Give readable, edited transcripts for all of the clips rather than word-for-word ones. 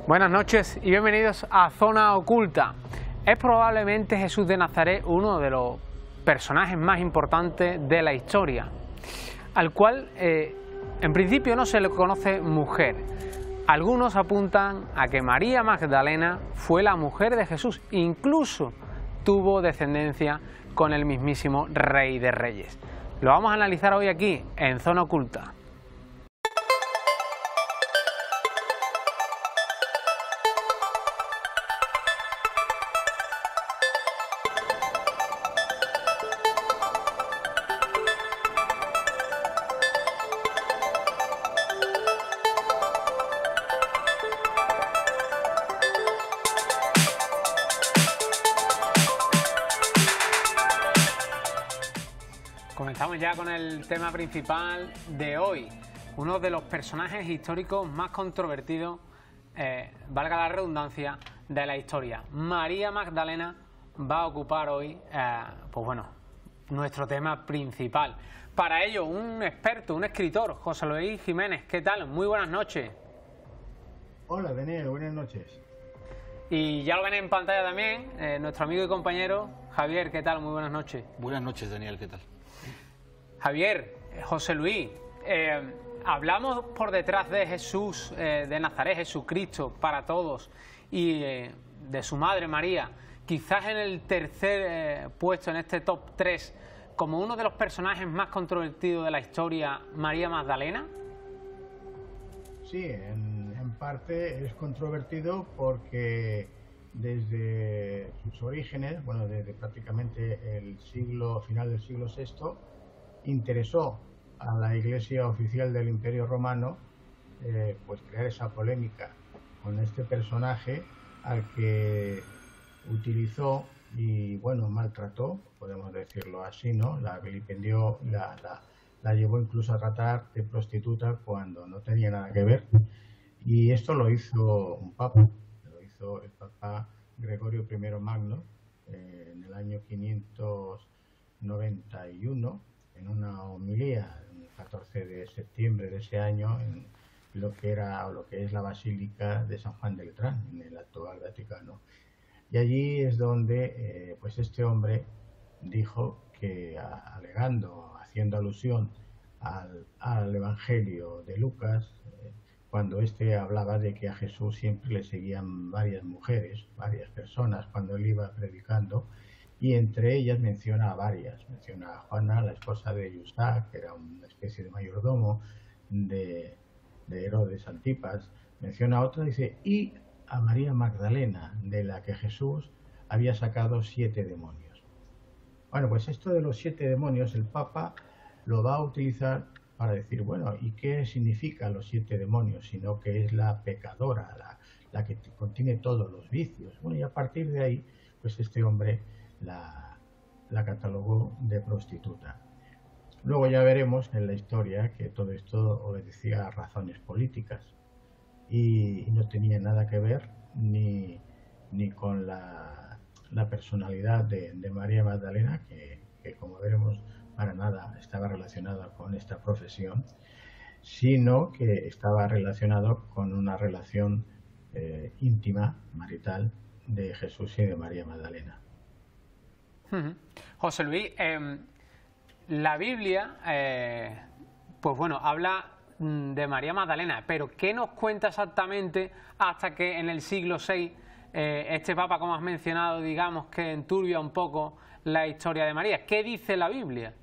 Buenas noches y bienvenidos a Zona Oculta. Es probablemente Jesús de Nazaret uno de los personajes más importantes de la historia, al cual en principio no se le conoce mujer. Algunos apuntan a que María Magdalena fue la mujer de Jesús, incluso tuvo descendencia con el mismísimo Rey de Reyes. Lo vamos a analizar hoy aquí en Zona Oculta. Comenzamos ya con el tema principal de hoy, uno de los personajes históricos más controvertidos, valga la redundancia, de la historia. María Magdalena va a ocupar hoy, nuestro tema principal. Para ello, un experto, un escritor, José Luis Jiménez. ¿Qué tal? Muy buenas noches. Hola, Daniel, buenas noches. Y ya lo ven en pantalla también, nuestro amigo y compañero Javier. ¿Qué tal? Muy buenas noches. Buenas noches, Daniel, ¿qué tal? Javier, José Luis, hablamos por detrás de Jesús de Nazaret, Jesucristo para todos, y de su madre María, quizás en el tercer puesto en este top 3, como uno de los personajes más controvertidos de la historia, María Magdalena. Sí, en parte es controvertido porque desde sus orígenes, desde prácticamente el final del siglo VI, interesó a la Iglesia oficial del Imperio Romano crear esa polémica con este personaje al que utilizó y maltrató, podemos decirlo así, ¿no? La vilipendió, la llevó incluso a tratar de prostituta cuando no tenía nada que ver. Y esto lo hizo un papa, lo hizo el Papa Gregorio I Magno en el año 591, en una homilía el 14 de septiembre de ese año en lo que es la Basílica de San Juan de Letrán, en el actual Vaticano. Y allí es donde este hombre dijo que, haciendo alusión al Evangelio de Lucas, cuando éste hablaba de que a Jesús siempre le seguían varias mujeres, varias personas cuando él iba predicando, y entre ellas menciona a varias. Menciona a Juana, la esposa de Yusá, que era una especie de mayordomo de Herodes Antipas. Menciona a otra, dice, y a María Magdalena, de la que Jesús había sacado 7 demonios. Bueno, pues esto de los 7 demonios, el Papa lo va a utilizar para decir, ¿y qué significa los 7 demonios? Sino que es la pecadora, la que contiene todos los vicios. Y a partir de ahí, este hombre la catalogó de prostituta. Luego ya veremos en la historia que todo esto obedecía a razones políticas y no tenía nada que ver ni con la personalidad de María Magdalena, que como veremos para nada estaba relacionada con esta profesión, sino que estaba relacionado con una relación íntima, marital, de Jesús y de María Magdalena. José Luis, la Biblia, habla de María Magdalena, pero ¿qué nos cuenta exactamente hasta que en el siglo VI este Papa, como has mencionado, digamos que enturbia un poco la historia de María? ¿Qué dice la Biblia?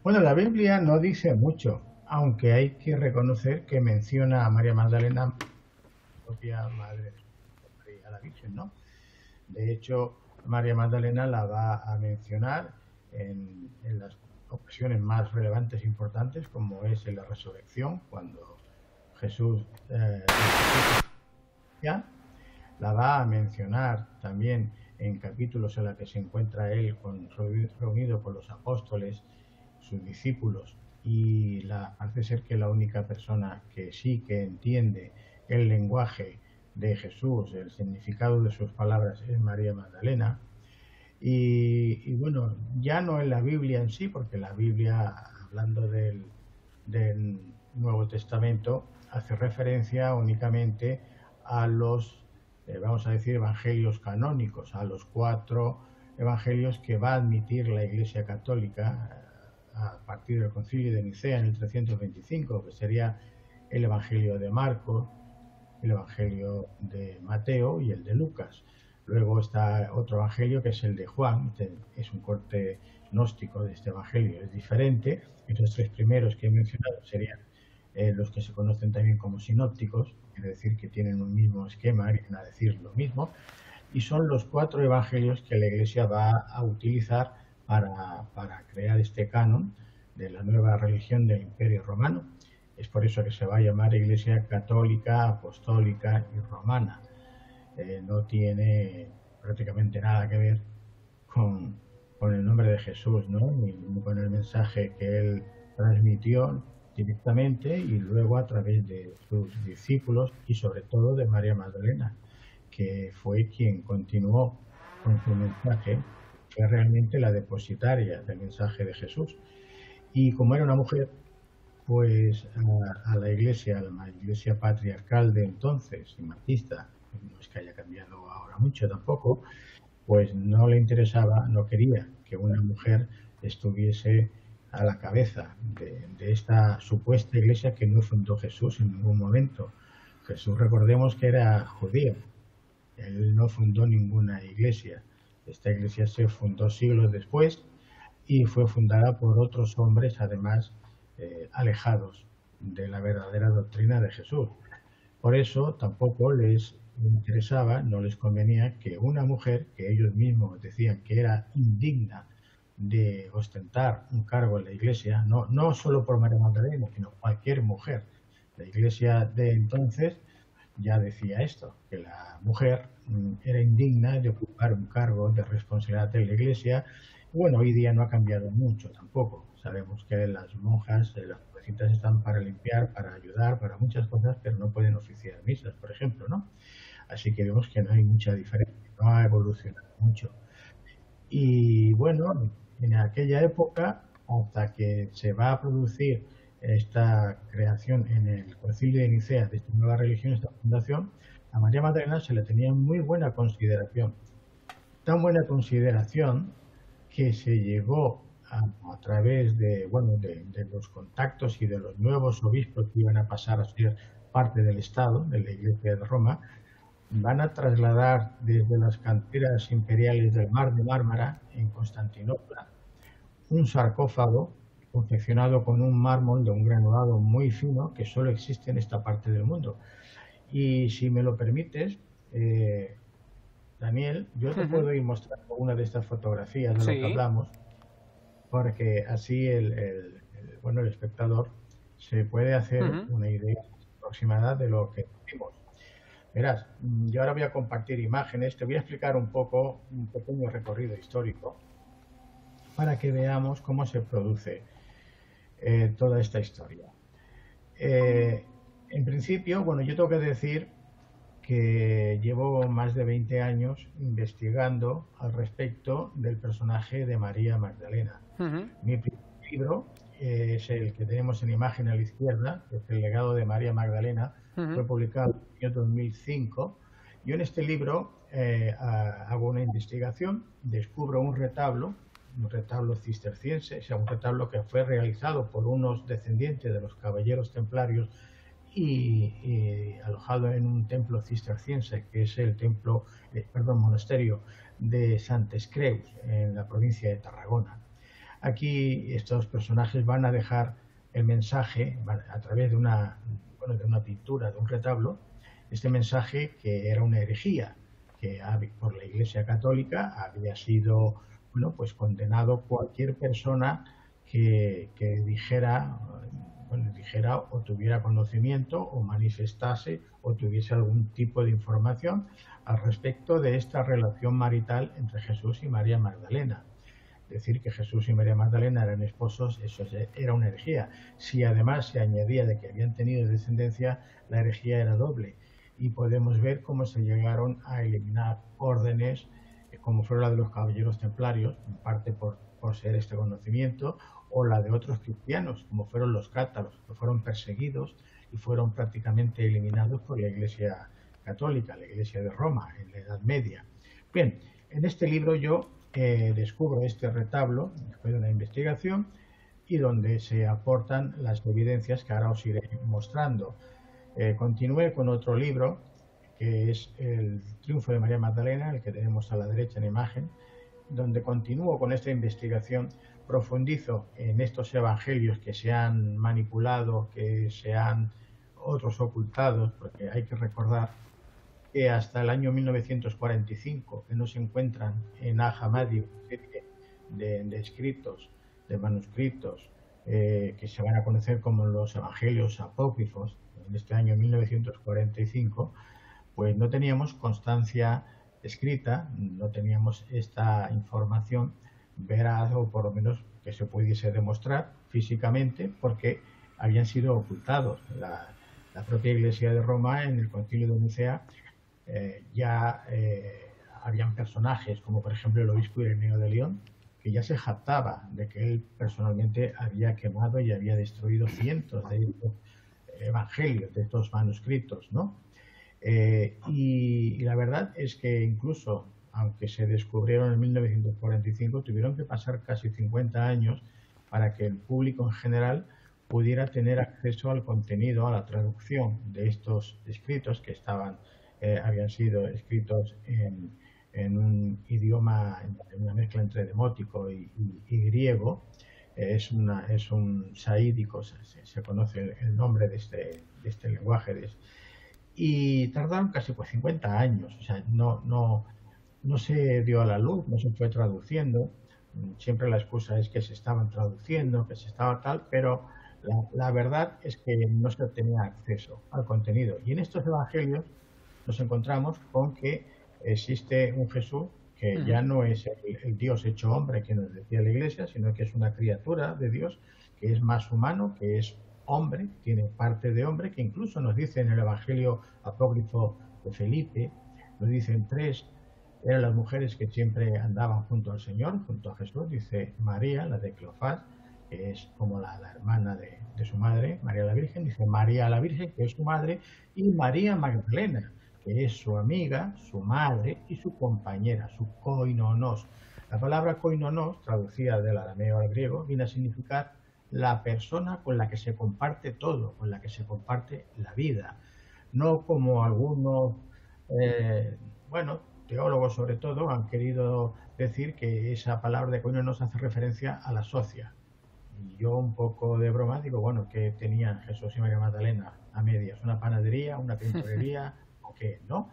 Bueno, la Biblia no dice mucho, aunque hay que reconocer que menciona a María Magdalena, propia madre de María la Virgen, ¿no? De hecho, María Magdalena la va a mencionar en las ocasiones más relevantes e importantes, como es en la resurrección, cuando Jesús la va a mencionar también en capítulos en los que se encuentra él reunido con los apóstoles, sus discípulos, y parece ser que la única persona que sí que entiende el lenguaje de Jesús, el significado de sus palabras, es María Magdalena. Y ya no en la Biblia en sí, porque la Biblia, hablando del Nuevo Testamento, hace referencia únicamente a los, vamos a decir, evangelios canónicos, a los 4 evangelios que va a admitir la Iglesia Católica a partir del Concilio de Nicea en el 325, que sería el Evangelio de Marcos, el Evangelio de Mateo y el de Lucas. Luego está otro evangelio que es el de Juan, es un corte gnóstico de este evangelio, es diferente. Estos 3 primeros que he mencionado serían los que se conocen también como sinópticos, es decir, que tienen un mismo esquema, vienen a decir lo mismo, y son los 4 evangelios que la Iglesia va a utilizar para crear este canon de la nueva religión del Imperio Romano. Es por eso que se va a llamar Iglesia Católica, Apostólica y Romana. No tiene prácticamente nada que ver con el nombre de Jesús, ¿no? Ni con el mensaje que él transmitió directamente y luego a través de sus discípulos y sobre todo de María Magdalena, que fue quien continuó con su mensaje, fue realmente la depositaria del mensaje de Jesús. Y como era una mujer, pues a la iglesia patriarcal de entonces, y marxista, no es que haya cambiado ahora mucho tampoco, pues no le interesaba, no quería que una mujer estuviese a la cabeza de esta supuesta iglesia que no fundó Jesús en ningún momento. Jesús, recordemos que era judío, él no fundó ninguna iglesia. Esta iglesia se fundó siglos después y fue fundada por otros hombres, además alejados de la verdadera doctrina de Jesús. Por eso tampoco les interesaba, no les convenía que una mujer que ellos mismos decían que era indigna de ostentar un cargo en la iglesia, no solo por María Magdalena, sino cualquier mujer. La iglesia de entonces ya decía esto, que la mujer era indigna de ocupar un cargo de responsabilidad en la iglesia. Bueno, hoy día no ha cambiado mucho tampoco. Sabemos que las monjas, las jovencitas están para limpiar, para ayudar, para muchas cosas, pero no pueden oficiar misas, por ejemplo, ¿no? Así que vemos que no hay mucha diferencia, no ha evolucionado mucho. Y bueno, en aquella época, hasta que se va a producir esta creación en el Concilio de Nicea de esta nueva religión, esta fundación, a María Magdalena se le tenía muy buena consideración. Tan buena consideración que se llegó a través de los contactos y de los nuevos obispos que iban a pasar a ser parte del Estado, de la Iglesia de Roma, van a trasladar desde las canteras imperiales del Mar de Mármara, en Constantinopla, un sarcófago confeccionado con un mármol de un granulado muy fino que solo existe en esta parte del mundo. Y si me lo permites, Daniel, yo te puedo ir mostrando una de estas fotografías de lo que hablamos, porque así el espectador se puede hacer una idea aproximada de lo que vimos. Verás, yo ahora voy a compartir imágenes, te voy a explicar un poco, un pequeño recorrido histórico para que veamos cómo se produce toda esta historia. En principio, yo tengo que decir que llevo más de 20 años investigando al respecto del personaje de María Magdalena. Mi primer libro es el que tenemos en imagen a la izquierda, que es El legado de María Magdalena, fue publicado en el año 2005. Yo en este libro hago una investigación, descubro un retablo cisterciense, o sea, un retablo que fue realizado por unos descendientes de los caballeros templarios y alojado en un templo cisterciense, que es el monasterio de Santes Creus, en la provincia de Tarragona. Aquí estos personajes van a dejar el mensaje a través de una pintura, de un retablo, este mensaje que era una herejía, que por la Iglesia Católica había sido condenado cualquier persona que dijera o tuviera conocimiento o manifestase o tuviese algún tipo de información al respecto de esta relación marital entre Jesús y María Magdalena. Decir que Jesús y María Magdalena eran esposos, eso era una herejía. Si además se añadía de que habían tenido descendencia, la herejía era doble. Y podemos ver cómo se llegaron a eliminar órdenes, como fueron la de los caballeros templarios, en parte por ser este conocimiento, o la de otros cristianos, como fueron los cátaros, que fueron perseguidos y fueron prácticamente eliminados por la Iglesia católica, la Iglesia de Roma, en la Edad Media. Bien, en este libro yo descubro este retablo después de una investigación y donde se aportan las evidencias que ahora os iré mostrando. Continué con otro libro que es El triunfo de María Magdalena, el que tenemos a la derecha en imagen, donde continúo con esta investigación, profundizo en estos evangelios que se han manipulado, que se han otros ocultados, porque hay que recordar que hasta el año 1945, que no se encuentran en Al-Hammadi de escritos, de manuscritos, que se van a conocer como los evangelios apócrifos, en este año 1945, pues no teníamos constancia escrita, no teníamos esta información veraz o por lo menos que se pudiese demostrar físicamente porque habían sido ocultados. La propia Iglesia de Roma en el Concilio de Nicea habían personajes como por ejemplo el obispo Ireneo de León que ya se jactaba de que él personalmente había quemado y había destruido cientos de estos evangelios, de estos manuscritos, ¿no? Y la verdad es que incluso, aunque se descubrieron en 1945, tuvieron que pasar casi 50 años para que el público en general pudiera tener acceso al contenido, a la traducción de estos escritos que habían sido escritos en un idioma, en una mezcla entre demótico y griego. Es un saídico, se conoce el nombre de este lenguaje. Y tardaron casi 50 años, o sea, no se dio a la luz, no se fue traduciendo. Siempre la excusa es que se estaban traduciendo, que se estaba tal, pero la verdad es que no se tenía acceso al contenido. Y en estos evangelios nos encontramos con que existe un Jesús que ya no es el Dios hecho hombre que nos decía la Iglesia, sino que es una criatura de Dios, que es más humano, que es hombre, tiene parte de hombre, que incluso nos dice en el Evangelio apócrifo de Felipe, nos dicen 3, eran las mujeres que siempre andaban junto al Señor, junto a Jesús, dice María, la de Cleofás, que es como la hermana de su madre, María la Virgen, dice María la Virgen, que es su madre, y María Magdalena, que es su amiga, su madre y su compañera, su koinonos. La palabra koinonos, traducida del arameo al griego, viene a significar la persona con la que se comparte todo, con la que se comparte la vida. No como algunos, teólogos sobre todo, han querido decir que esa palabra de koinonos hace referencia a la socia. Y yo un poco de broma digo, bueno, ¿qué tenían Jesús y María Magdalena a medias? ¿Una panadería, una tintorería o qué? ¿No?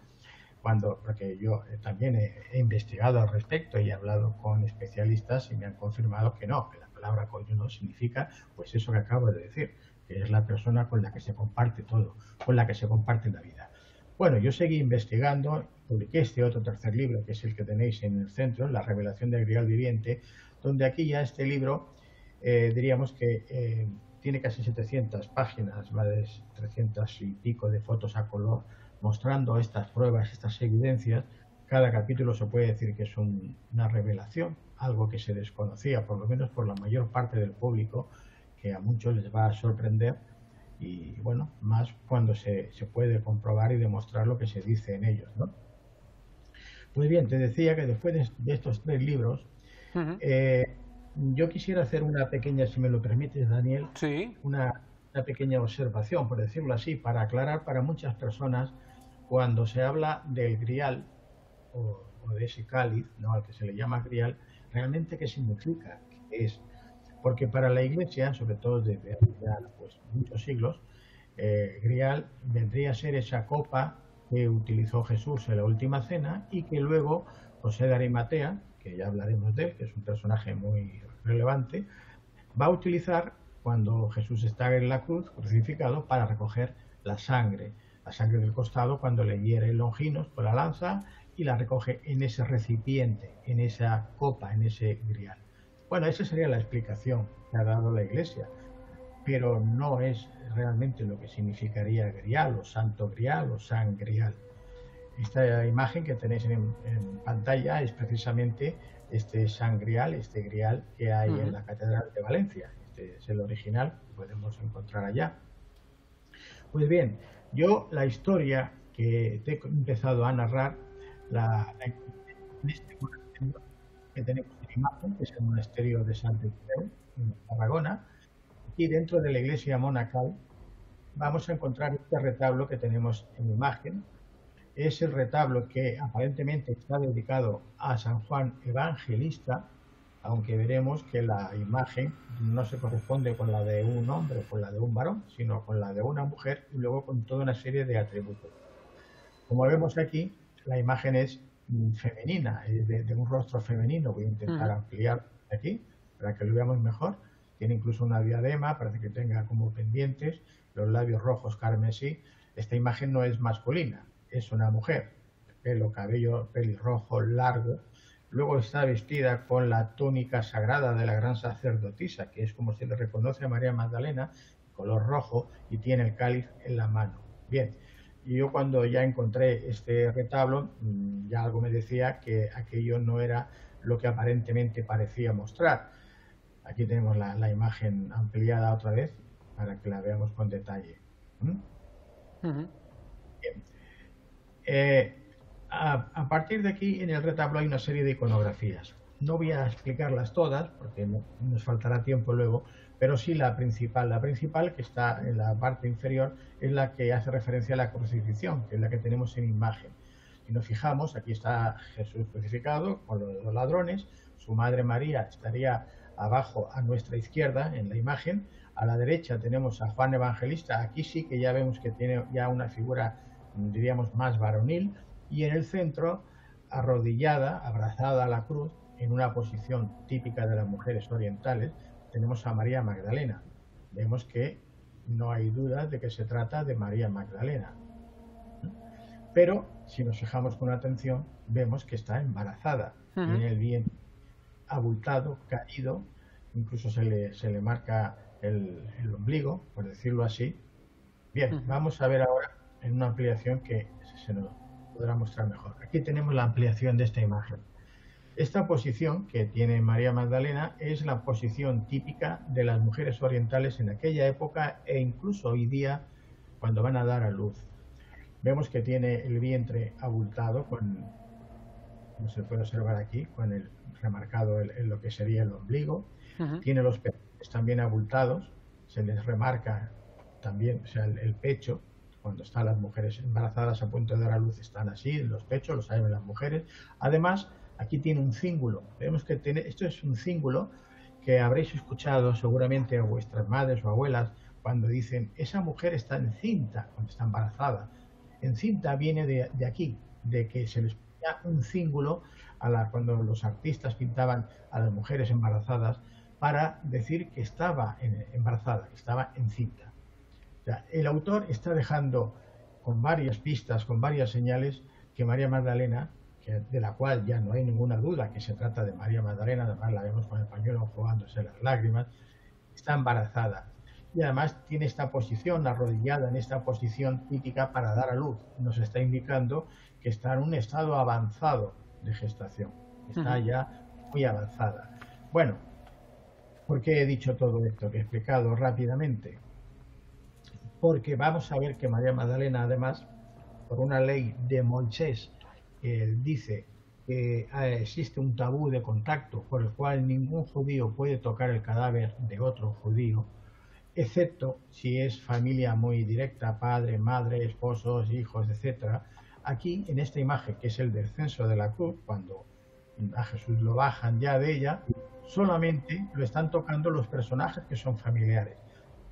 Porque yo también he investigado al respecto y he hablado con especialistas y me han confirmado que no, que la palabra koinonos significa pues eso que acabo de decir, que es la persona con la que se comparte todo, con la que se comparte la vida. Bueno, yo seguí investigando, publiqué este otro tercer libro, que es el que tenéis en el centro, La revelación del Grial viviente, donde aquí ya este libro, diríamos que tiene casi 700 páginas, más de 300 y pico de fotos a color, mostrando estas pruebas, estas evidencias. Cada capítulo se puede decir que es una revelación, algo que se desconocía, por lo menos por la mayor parte del público, que a muchos les va a sorprender, y bueno, más cuando se puede comprobar y demostrar lo que se dice en ellos, ¿no? Pues bien, te decía que después de estos 3 libros, yo quisiera hacer una pequeña, si me lo permites, Daniel, sí, una pequeña observación, por decirlo así, para aclarar para muchas personas cuando se habla del grial o de ese cáliz, ¿no?, al que se le llama grial, realmente qué significa, qué es. Porque para la Iglesia, sobre todo desde hace ya pues, muchos siglos, grial vendría a ser esa copa que utilizó Jesús en la última cena y que luego José de Arimatea, que ya hablaremos de él, que es un personaje muy relevante, va a utilizar cuando Jesús está en la cruz, crucificado, para recoger la sangre del costado cuando le hiere el Longinos con la lanza y la recoge en ese recipiente, en esa copa, en ese grial. Bueno, esa sería la explicación que ha dado la Iglesia, pero no es realmente lo que significaría grial o santo grial o san grial. Esta imagen que tenéis en pantalla es precisamente este san grial, este grial que hay en la Catedral de Valencia. Este es el original que podemos encontrar allá. Pues bien, yo la historia que te he empezado a narrar en este monasterio que tenemos en imagen, que es el monasterio de Sant Andreu, en Tarragona. Y dentro de la iglesia monacal vamos a encontrar este retablo que tenemos en imagen. Es el retablo que aparentemente está dedicado a San Juan Evangelista, aunque veremos que la imagen no se corresponde con la de un hombre o con la de un varón, sino con la de una mujer y luego con toda una serie de atributos. Como vemos aquí, la imagen es femenina, es de un rostro femenino. Voy a intentar ampliar aquí para que lo veamos mejor. Tiene incluso una diadema, parece que tenga como pendientes, los labios rojos carmesí. Esta imagen no es masculina, es una mujer. Pelo, cabello pelirrojo, largo. Luego está vestida con la túnica sagrada de la gran sacerdotisa, que es como se le reconoce a María Magdalena, color rojo, y tiene el cáliz en la mano. Bien, y yo cuando ya encontré este retablo, ya algo me decía que aquello no era lo que aparentemente parecía mostrar. Aquí tenemos la imagen ampliada otra vez para que la veamos con detalle. Bien. A partir de aquí, en el retablo hay una serie de iconografías. No voy a explicarlas todas, porque nos faltará tiempo luego, pero sí la principal. La principal, que está en la parte inferior, es la que hace referencia a la crucifixión, que es la que tenemos en imagen. Si nos fijamos, aquí está Jesús crucificado con los ladrones, su madre María estaría abajo a nuestra izquierda en la imagen. A la derecha tenemos a Juan Evangelista. Aquí sí que ya vemos que tiene ya una figura, diríamos, más varonil. Y en el centro, arrodillada, abrazada a la cruz, en una posición típica de las mujeres orientales, tenemos a María Magdalena. Vemos que no hay duda de que se trata de María Magdalena. Pero si nos fijamos con atención, vemos que está embarazada. Tiene el vientre abultado, caído, incluso se le marca el ombligo, por decirlo así. Bien, vamos a ver ahora en una ampliación que se nos podrá mostrar mejor. Aquí tenemos la ampliación de esta imagen. Esta posición que tiene María Magdalena es la posición típica de las mujeres orientales en aquella época e incluso hoy día cuando van a dar a luz. Vemos que tiene el vientre abultado, como se puede observar aquí, con el remarcado en lo que sería el ombligo. Tiene los pechos también abultados, se les remarca también, o sea, el pecho. Cuando están las mujeres embarazadas a punto de dar a luz, están así, los pechos, los saben las mujeres. Además, aquí tiene un cíngulo. Vemos que esto es un cíngulo que habréis escuchado seguramente a vuestras madres o abuelas cuando dicen, esa mujer está encinta, cuando está embarazada. Encinta viene de aquí, de que se les ponía un cíngulo cuando los artistas pintaban a las mujeres embarazadas para decir que estaba embarazada, que estaba encinta. O sea, el autor está dejando con varias pistas, con varias señales, que María Magdalena, de la cual ya no hay ninguna duda que se trata de María Magdalena, además la vemos con el pañuelo jugándose las lágrimas, está embarazada. Y además tiene esta posición, arrodillada en esta posición típica para dar a luz. Nos está indicando que está en un estado avanzado de gestación. Está ya muy avanzada. Bueno, ¿por qué he dicho todo esto que he explicado rápidamente? Porque vamos a ver que María Magdalena, además, por una ley de Moisés, dice que existe un tabú de contacto por el cual ningún judío puede tocar el cadáver de otro judío, excepto si es familia muy directa, padre, madre, esposos, hijos, etc. Aquí, en esta imagen, que es el descenso de la cruz, cuando a Jesús lo bajan ya de ella, solamente lo están tocando los personajes que son familiares.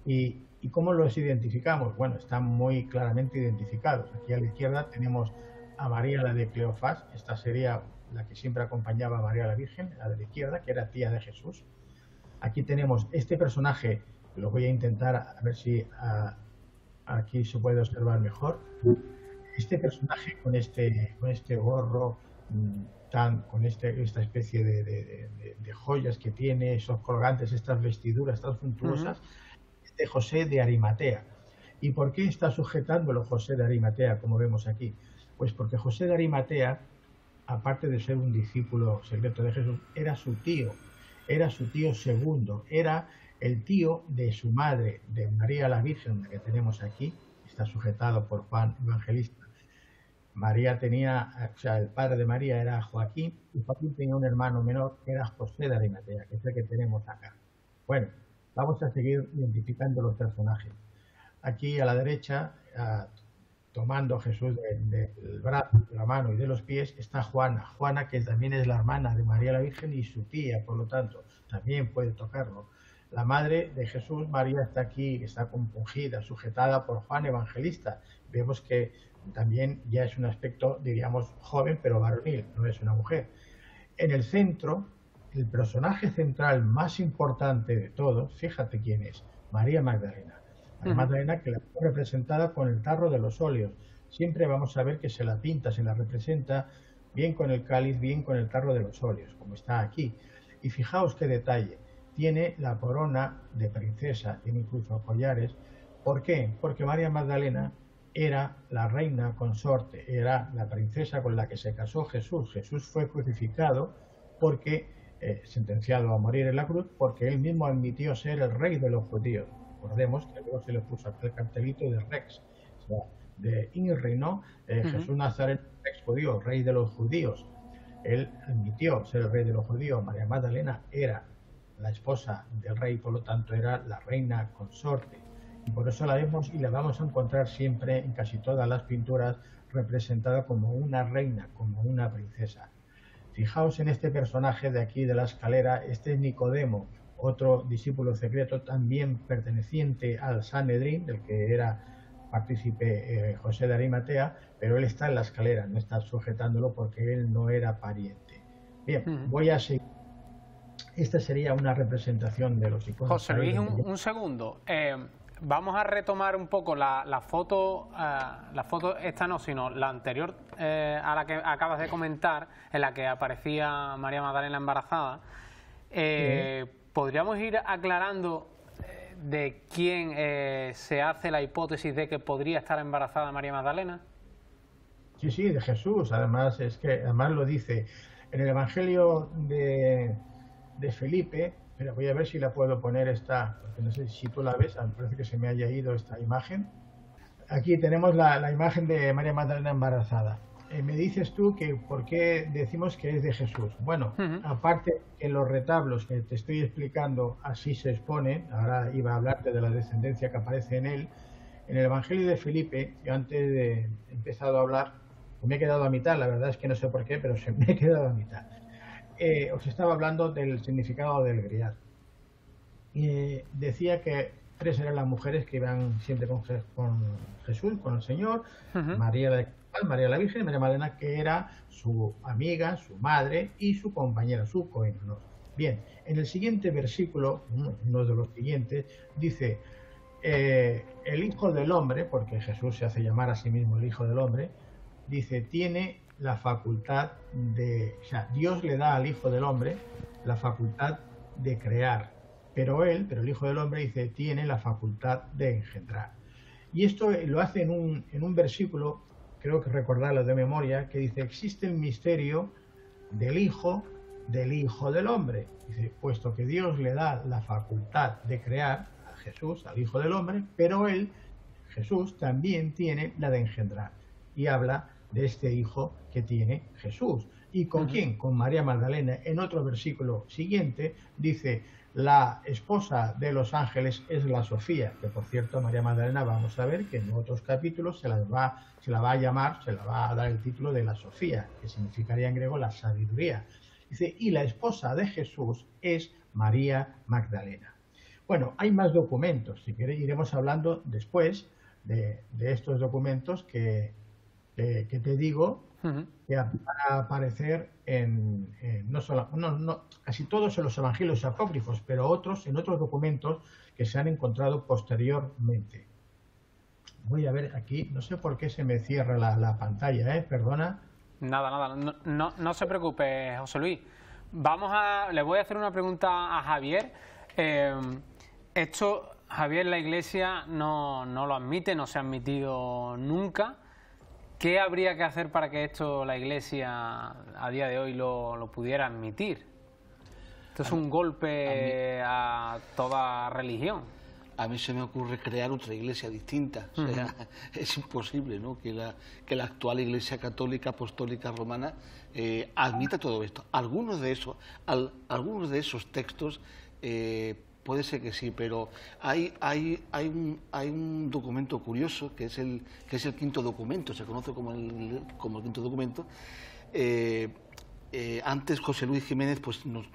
¿Y cómo los identificamos? Bueno, están muy claramente identificados. Aquí a la izquierda tenemos a María, la de Cleofás. Esta sería la que siempre acompañaba a María la Virgen, la de la izquierda, que era tía de Jesús. Aquí tenemos este personaje, lo voy a intentar a ver si aquí se puede observar mejor. Este personaje con este gorro, con esta especie de joyas que tiene, esos colgantes, estas vestiduras tan suntuosas, de José de Arimatea. ¿Y por qué está sujetándolo José de Arimatea, como vemos aquí? Pues porque José de Arimatea, aparte de ser un discípulo secreto de Jesús, era su tío segundo, era el tío de su madre, de María la Virgen, que tenemos aquí, está sujetado por Juan Evangelista. María tenía, o sea, el padre de María era Joaquín, y Joaquín tenía un hermano menor que era José de Arimatea, que es el que tenemos acá. Bueno, vamos a seguir identificando los personajes. Aquí a la derecha, tomando Jesús del brazo, de la mano y de los pies, está Juana. Juana, que también es la hermana de María la Virgen y su tía, por lo tanto, también puede tocarlo. La madre de Jesús, María, está aquí, está compungida, sujetada por Juan Evangelista. Vemos que también ya es un aspecto, diríamos, joven, pero varonil, no es una mujer. En el centro, el personaje central más importante de todos, fíjate quién es, María Magdalena. María Magdalena, que la fue representada con el tarro de los óleos. Siempre vamos a ver que se la pinta, se la representa bien con el cáliz, bien con el tarro de los óleos, como está aquí. Y fijaos qué detalle, tiene la corona de princesa, tiene incluso collares. ¿Por qué? Porque María Magdalena era la reina consorte, era la princesa con la que se casó Jesús. Jesús fue crucificado porque, sentenciado a morir en la cruz, porque él mismo admitió ser el rey de los judíos. Recordemos que luego se le puso aquel cartelito de Rex, o sea, de INRI, ¿no? Jesús Nazareno, Rex judío, rey de los judíos. Él admitió ser el rey de los judíos. María Magdalena era la esposa del rey, por lo tanto era la reina consorte. Y por eso la vemos y la vamos a encontrar siempre en casi todas las pinturas representada como una reina, como una princesa. Fijaos en este personaje de aquí de la escalera, este es Nicodemo, otro discípulo secreto también perteneciente al Sanedrín, del que era partícipe José de Arimatea, pero él está en la escalera, no está sujetándolo porque él no era pariente. Bien, voy a seguir. Esta sería una representación de los iconos. José Luis, un segundo. Vamos a retomar un poco la foto esta no, sino la anterior a la que acabas de comentar, en la que aparecía María Magdalena embarazada. ¿Podríamos ir aclarando de quién se hace la hipótesis de que podría estar embarazada María Magdalena? Sí, sí, de Jesús. Además, es que además lo dice en el Evangelio de Felipe. Mira, voy a ver si la puedo poner esta, porque no sé si tú la ves, me parece que se me haya ido esta imagen. Aquí tenemos la imagen de María Magdalena embarazada. Me dices tú que por qué decimos que es de Jesús. Bueno, aparte en los retablos que te estoy explicando así se exponen, ahora iba a hablarte de la descendencia que aparece en él, en el Evangelio de Felipe, yo antes de empezado a hablar, me he quedado a mitad, la verdad es que no sé por qué, pero se me he quedado a mitad. Os estaba hablando del significado del grial. Decía que 3 eran las mujeres que iban siempre con Jesús, con el Señor, María la Virgen y María Magdalena, que era su amiga, su madre y su compañera, su cohenor. Bien, en el siguiente versículo, uno de los siguientes, dice, el Hijo del Hombre, porque Jesús se hace llamar a sí mismo el Hijo del Hombre, dice, tiene la facultad de, o sea, Dios le da al Hijo del Hombre la facultad de crear, pero el Hijo del Hombre, dice, tiene la facultad de engendrar. Y esto lo hace en un versículo, creo que recordarlo de memoria, que dice, existe el misterio del Hijo del Hombre. Dice, puesto que Dios le da la facultad de crear a Jesús, al Hijo del Hombre, pero él, Jesús, también tiene la de engendrar. Y habla de este hijo que tiene Jesús. ¿Y con quién? Con María Magdalena. En otro versículo siguiente dice, la esposa de los ángeles es la Sofía, que por cierto María Magdalena vamos a ver que en otros capítulos se la va a llamar, se la va a dar el título de la Sofía, que significaría en griego la sabiduría. Dice, y la esposa de Jesús es María Magdalena. Bueno, hay más documentos, si queréis iremos hablando después de estos documentos que te digo, que van a aparecer casi todos en los evangelios apócrifos, pero otros en otros documentos que se han encontrado posteriormente. Voy a ver aquí, no sé por qué se me cierra la pantalla, perdona. Nada, no se preocupe, José Luis. Le voy a hacer una pregunta a Javier. Esto, Javier, la Iglesia no lo admite, no se ha admitido nunca. ¿Qué habría que hacer para que esto la Iglesia a día de hoy lo pudiera admitir? Esto es un golpe a toda religión. a mí se me ocurre crear otra iglesia distinta. O sea, es imposible, ¿no?, que la actual Iglesia Católica Apostólica Romana admita todo esto. Algunos de esos textos puede ser que sí, pero hay un documento curioso que es el quinto documento, se conoce como el quinto documento. Antes José Luis Jiménez pues nos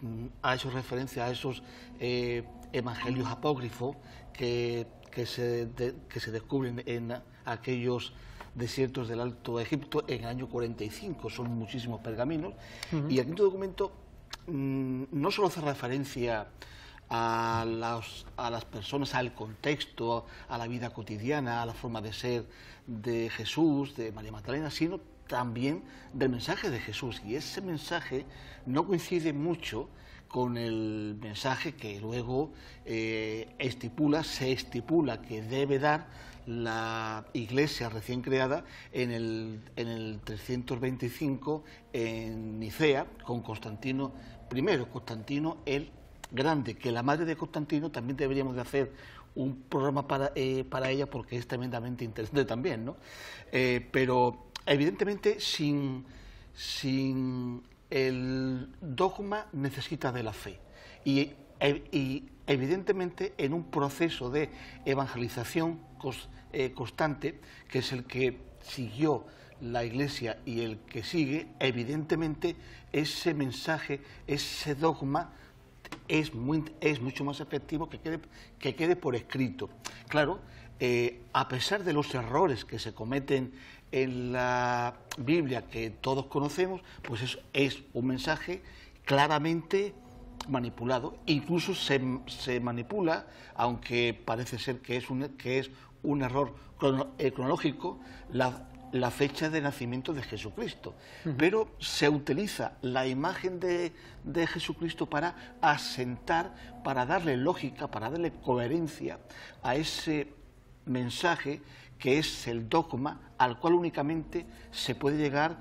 ha hecho referencia a esos evangelios apócrifos que se descubren en aquellos desiertos del Alto Egipto en el año 45, son muchísimos pergaminos, y el quinto documento no solo hace referencia a las personas, al contexto, a la vida cotidiana, a la forma de ser de Jesús, de María Magdalena, sino también del mensaje de Jesús. Y ese mensaje no coincide mucho con el mensaje que luego se estipula que debe dar la Iglesia recién creada en el 325 en Nicea con Constantino I, Constantino el Grande, que la madre de Constantino también deberíamos de hacer un programa para ella, porque es tremendamente interesante también, ¿no? Pero evidentemente sin el dogma necesita de la fe, y evidentemente en un proceso de evangelización constante, que es el que siguió la Iglesia y el que sigue, evidentemente ese mensaje, ese dogma es mucho más efectivo que quede por escrito. Claro, a pesar de los errores que se cometen en la Biblia, que todos conocemos, pues es un mensaje claramente manipulado. Incluso se manipula, aunque parece ser que es un error cronológico, la fecha de nacimiento de Jesucristo. Pero se utiliza la imagen de Jesucristo para asentar, para darle lógica, para darle coherencia a ese mensaje que es el dogma, al cual únicamente se puede llegar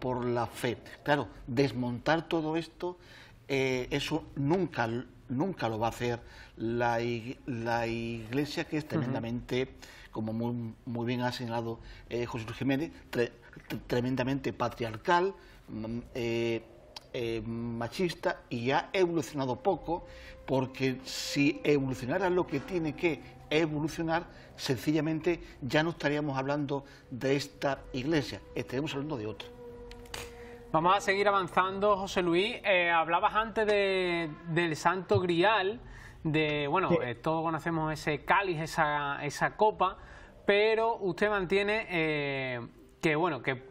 por la fe. Claro, desmontar todo esto, eso nunca lo va a hacer la Iglesia, que es tremendamente, como muy bien ha señalado José Luis Jiménez, tremendamente patriarcal, machista, y ha evolucionado poco, porque si evolucionara lo que tiene que evolucionar, sencillamente ya no estaríamos hablando de esta Iglesia, estaríamos hablando de otra. Vamos a seguir avanzando, José Luis. Hablabas antes del Santo Grial, bueno, sí, todos conocemos ese cáliz, esa copa, pero usted mantiene que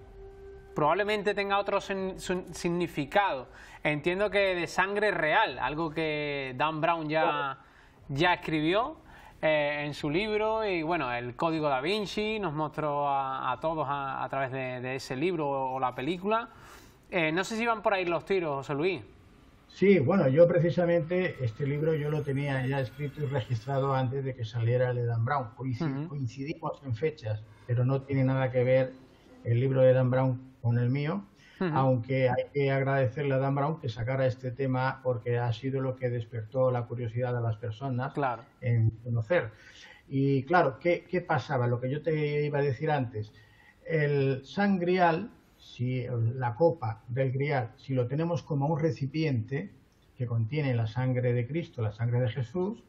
probablemente tenga otro significado. Entiendo que de sangre real, algo que Dan Brown ya escribió en su libro, y bueno, el Código Da Vinci nos mostró a todos a través de ese libro o la película. No sé si van por ahí los tiros, José Luis. Sí, bueno, yo precisamente este libro yo lo tenía ya escrito y registrado antes de que saliera el de Dan Brown. Coincidimos en fechas, pero no tiene nada que ver el libro de Dan Brown con el mío, aunque hay que agradecerle a Dan Brown que sacara este tema, porque ha sido lo que despertó la curiosidad de las personas en conocer. Y claro, ¿qué pasaba? Lo que yo te iba a decir antes, el San Grial, si la copa del Grial, si lo tenemos como un recipiente que contiene la sangre de Cristo, la sangre de Jesús,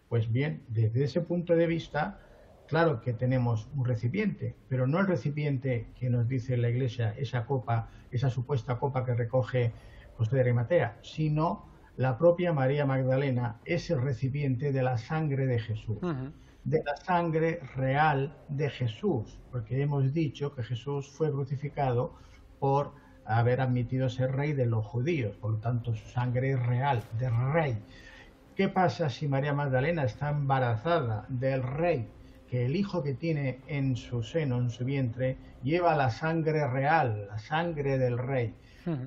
pues bien, desde ese punto de vista, claro que tenemos un recipiente, pero no el recipiente que nos dice la Iglesia, esa copa, esa supuesta copa que recoge José de Arimatea, sino la propia María Magdalena, es el recipiente de la sangre de Jesús, de la sangre real de Jesús, porque hemos dicho que Jesús fue crucificado por haber admitido ser rey de los judíos, por lo tanto su sangre es real, de rey. ¿Qué pasa si María Magdalena está embarazada del rey, que el hijo que tiene en su seno, en su vientre, lleva la sangre real, la sangre del rey?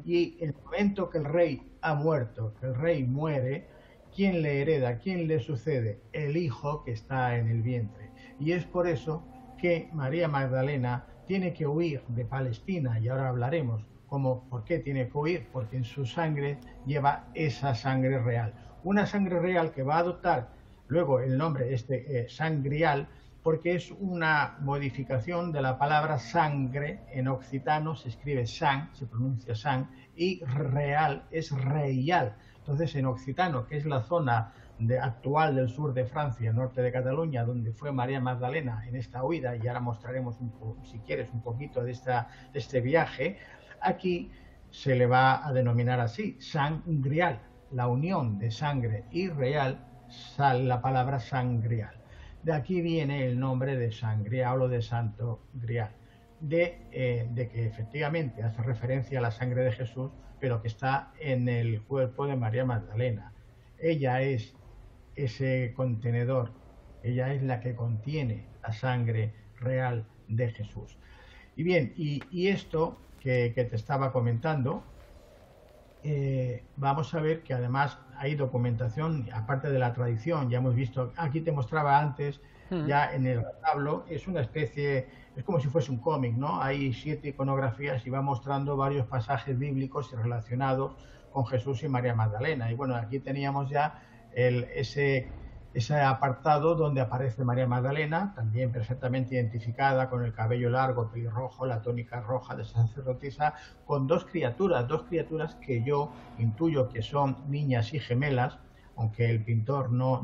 Y en el momento que el rey ha muerto, que el rey muere, ¿quién le hereda? ¿Quién le sucede? El hijo que está en el vientre. Y es por eso que María Magdalena tiene que huir de Palestina, y ahora hablaremos por qué tiene que huir, porque en su sangre lleva esa sangre real. Una sangre real que va a adoptar Luego el nombre Sangrial, porque es una modificación de la palabra sangre. En occitano se escribe sang, se pronuncia sang, y real es reial. Entonces en occitano, que es la zona actual del sur de Francia, norte de Cataluña, donde fue María Magdalena en esta huida, y ahora mostraremos, si quieres, un poquito de este viaje, aquí se le va a denominar así, sangrial, la unión de sangre y real, la palabra sangrial. De aquí viene el nombre de Sangrial o de Santo Grial, de que efectivamente hace referencia a la sangre de Jesús, pero que está en el cuerpo de María Magdalena. Ella es ese contenedor, ella es la que contiene la sangre real de Jesús. Y bien, y esto que te estaba comentando, vamos a ver que además hay documentación, aparte de la tradición. Ya hemos visto, aquí te mostraba antes, ya en el retablo, es una especie, es como si fuese un cómic, ¿no? Hay 7 iconografías y va mostrando varios pasajes bíblicos relacionados con Jesús y María Magdalena. Y bueno, aquí teníamos ya ese apartado donde aparece María Magdalena, también perfectamente identificada, con el cabello largo, pelirrojo, la túnica roja de sacerdotisa, con dos criaturas que yo intuyo que son niñas y gemelas, aunque el pintor no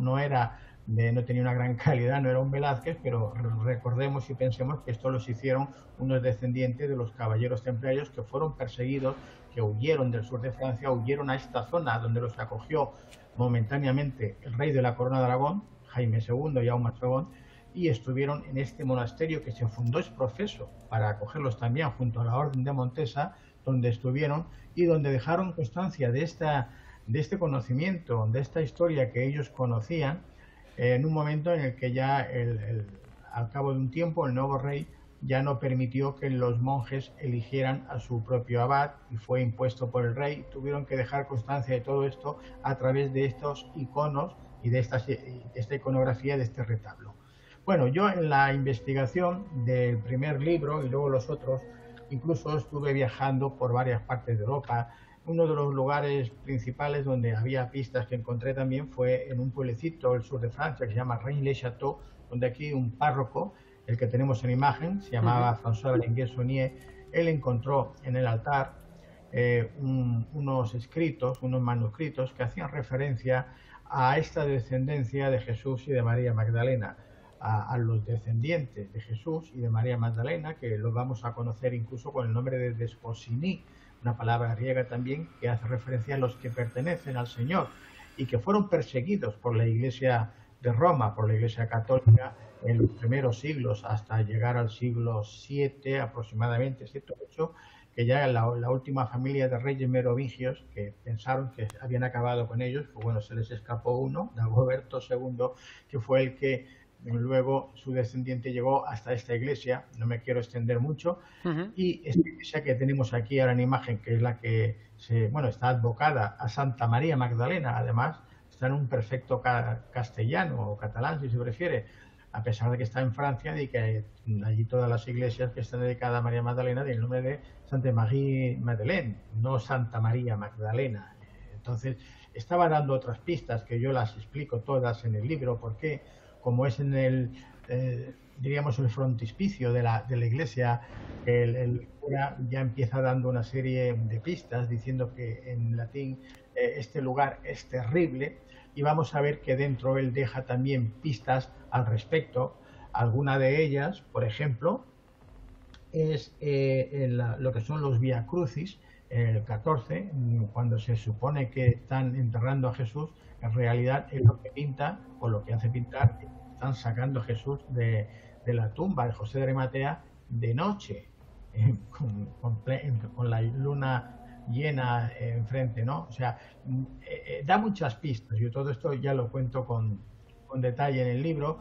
tenía una gran calidad, no era un Velázquez, pero recordemos y pensemos que esto los hicieron unos descendientes de los caballeros templarios que fueron perseguidos, que huyeron del sur de Francia, huyeron a esta zona donde los acogió momentáneamente el rey de la Corona de Aragón, Jaime II y Jaume II, y estuvieron en este monasterio que se fundó es profeso para acogerlos también junto a la Orden de Montesa, donde estuvieron y donde dejaron constancia de este conocimiento, de esta historia que ellos conocían, en un momento en el que ya al cabo de un tiempo el nuevo rey ya no permitió que los monjes eligieran a su propio abad y fue impuesto por el rey. Tuvieron que dejar constancia de todo esto a través de estos iconos y de esta iconografía de este retablo. Bueno, yo en la investigación del primer libro y luego los otros, incluso estuve viajando por varias partes de Europa. Uno de los lugares principales donde había pistas que encontré también fue en un pueblecito del sur de Francia que se llama Rennes-le-Château, donde aquí un párroco, el que tenemos en imagen, se llamaba François Berenguer-Saunier. Él encontró en el altar unos escritos, unos manuscritos que hacían referencia a esta descendencia de Jesús y de María Magdalena, a los descendientes de Jesús y de María Magdalena, que los vamos a conocer incluso con el nombre de Desposini, una palabra griega también que hace referencia a los que pertenecen al Señor y que fueron perseguidos por la Iglesia de Roma, por la Iglesia Católica, en los primeros siglos, hasta llegar al siglo VII aproximadamente, VII-VIII, que ya la última familia de reyes merovingios, que pensaron que habían acabado con ellos, pues bueno, se les escapó uno, Dagoberto II, que fue el que luego su descendiente llegó hasta esta iglesia. No me quiero extender mucho. Y esta iglesia que tenemos aquí ahora en imagen, que es la que está advocada a Santa María Magdalena, además está en un perfecto castellano o catalán, si se prefiere, a pesar de que está en Francia y que allí todas las iglesias que están dedicadas a María Magdalena tienen el nombre de Santa Marie Madeleine, no Santa María Magdalena. Entonces, estaba dando otras pistas que yo las explico todas en el libro, porque como es en el, diríamos, el frontispicio de la iglesia, el cura ya empieza dando una serie de pistas diciendo que en latín este lugar es terrible, y vamos a ver que dentro él deja también pistas al respecto. Alguna de ellas, por ejemplo, es lo que son los Via Crucis, el 14, cuando se supone que están enterrando a Jesús. En realidad es lo que pinta, o lo que hace pintar, están sacando a Jesús de la tumba de José de Arimatea de noche, con la luna llena enfrente, ¿no? O sea, da muchas pistas. Yo todo esto ya lo cuento con detalle en el libro.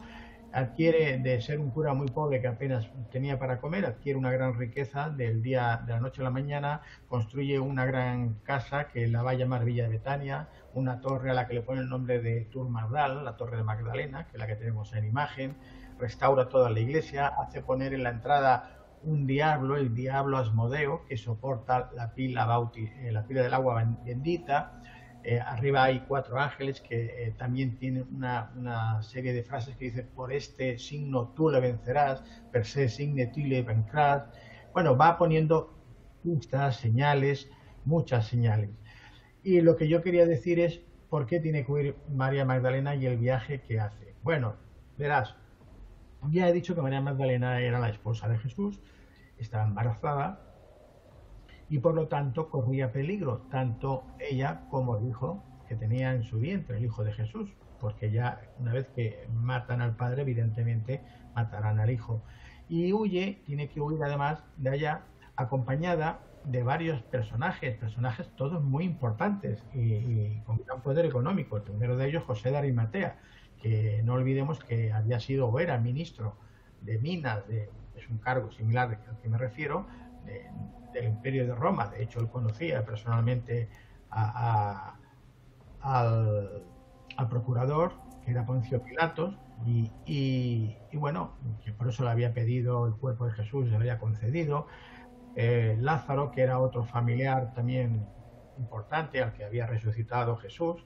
Adquiere, de ser un cura muy pobre que apenas tenía para comer, adquiere una gran riqueza de la noche a la mañana, construye una gran casa que la va a llamar Villa de Betania, una torre a la que le pone el nombre de Tour Mardal, la Torre de Magdalena, que es la que tenemos en imagen, restaura toda la iglesia, hace poner en la entrada un diablo, el diablo Asmodeo, que soporta la pila del agua bendita. Arriba hay 4 ángeles que también tienen una serie de frases que dicen: por este signo tú le vencerás, per se signe tu le vencerás. Bueno, va poniendo pistas, señales, muchas señales. Y lo que yo quería decir es por qué tiene que huir María Magdalena y el viaje que hace. Bueno, verás, ya he dicho que María Magdalena era la esposa de Jesús, estaba embarazada y por lo tanto corría peligro, tanto ella como el hijo que tenía en su vientre, el hijo de Jesús, porque ya una vez que matan al padre, evidentemente matarán al hijo. Y huye, tiene que huir además de allá, acompañada de varios personajes todos muy importantes y con gran poder económico. El primero de ellos, José de Arimatea, que no olvidemos que había sido o era ministro de Minas, es un cargo similar al que me refiero, del Imperio de Roma. De hecho, él conocía personalmente al procurador, que era Poncio Pilatos, y bueno, que por eso le había pedido el cuerpo de Jesús, se le había concedido. Lázaro, que era otro familiar también importante al que había resucitado Jesús.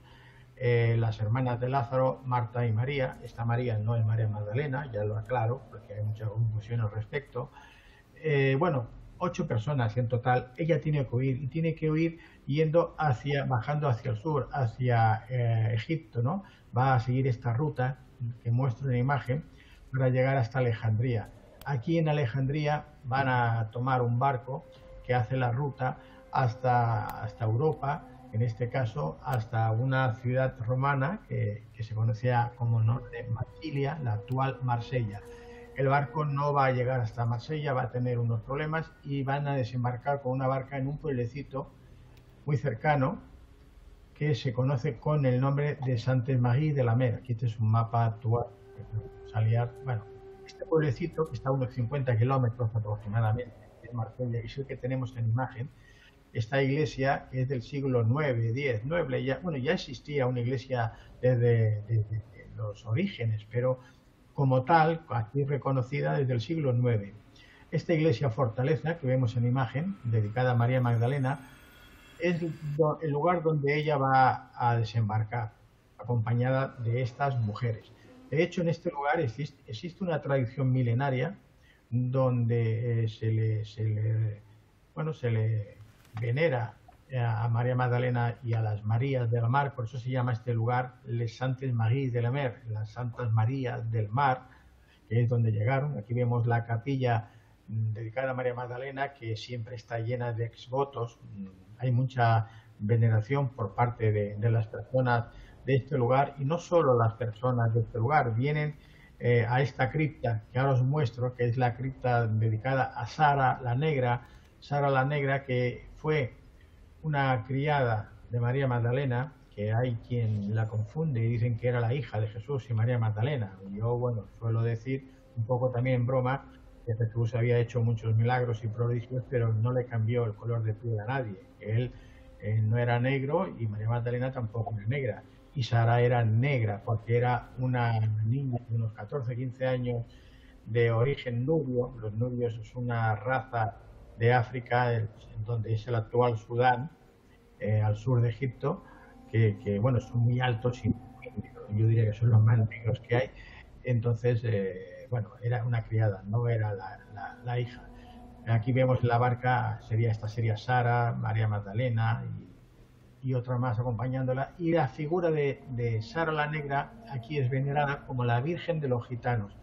Las hermanas de Lázaro, Marta y María. Esta María no es María Magdalena, ya lo aclaro, porque hay mucha confusión al respecto. Bueno, 8 personas en total. Ella tiene que huir, y tiene que huir bajando hacia el sur, hacia Egipto, ¿no? Va a seguir esta ruta que muestro en la imagen para llegar hasta Alejandría. Aquí en Alejandría van a tomar un barco que hace la ruta hasta Europa, en este caso hasta una ciudad romana que se conocía como nombre Massilia, la actual Marsella. El barco no va a llegar hasta Marsella, va a tener unos problemas y van a desembarcar con una barca en un pueblecito muy cercano que se conoce con el nombre de Sainte-Marie de la Mer. Aquí este es un mapa actual. Bueno, este pueblecito, que está a unos 50 kilómetros aproximadamente de Marsella, y es el que tenemos en imagen. Esta iglesia es del siglo IX, X, ya existía una iglesia desde los orígenes, pero como tal, aquí reconocida desde el siglo IX. Esta iglesia fortaleza que vemos en imagen, dedicada a María Magdalena, es el lugar donde ella va a desembarcar, acompañada de estas mujeres. De hecho, en este lugar existe una tradición milenaria donde se le venera a María Magdalena y a las Marías del Mar. Por eso se llama este lugar Les Santes Maries de la Mer, las Santas Marías del Mar, que es donde llegaron. Aquí vemos la capilla dedicada a María Magdalena, que siempre está llena de exvotos. Hay mucha veneración por parte de las personas de este lugar, y no solo las personas de este lugar, vienen a esta cripta que ahora os muestro, que es la cripta dedicada a Sara la Negra. Sara la Negra, que fue una criada de María Magdalena, que hay quien la confunde y dicen que era la hija de Jesús y María Magdalena. Yo, bueno, suelo decir un poco también en broma que Jesús había hecho muchos milagros y prodigios, pero no le cambió el color de piel a nadie. Él no era negro y María Magdalena tampoco era negra. Y Sara era negra porque era una niña de unos 14, 15 años de origen nubio. Los nubios es una raza de África, donde es el actual Sudán, al sur de Egipto, que bueno, son muy altos y yo diría que son los más negros que hay. Entonces, bueno, era una criada, no era la hija. Aquí vemos la barca, esta sería Sara, María Magdalena y otra más acompañándola. Y la figura de Sara la Negra aquí es venerada como la Virgen de los Gitanos.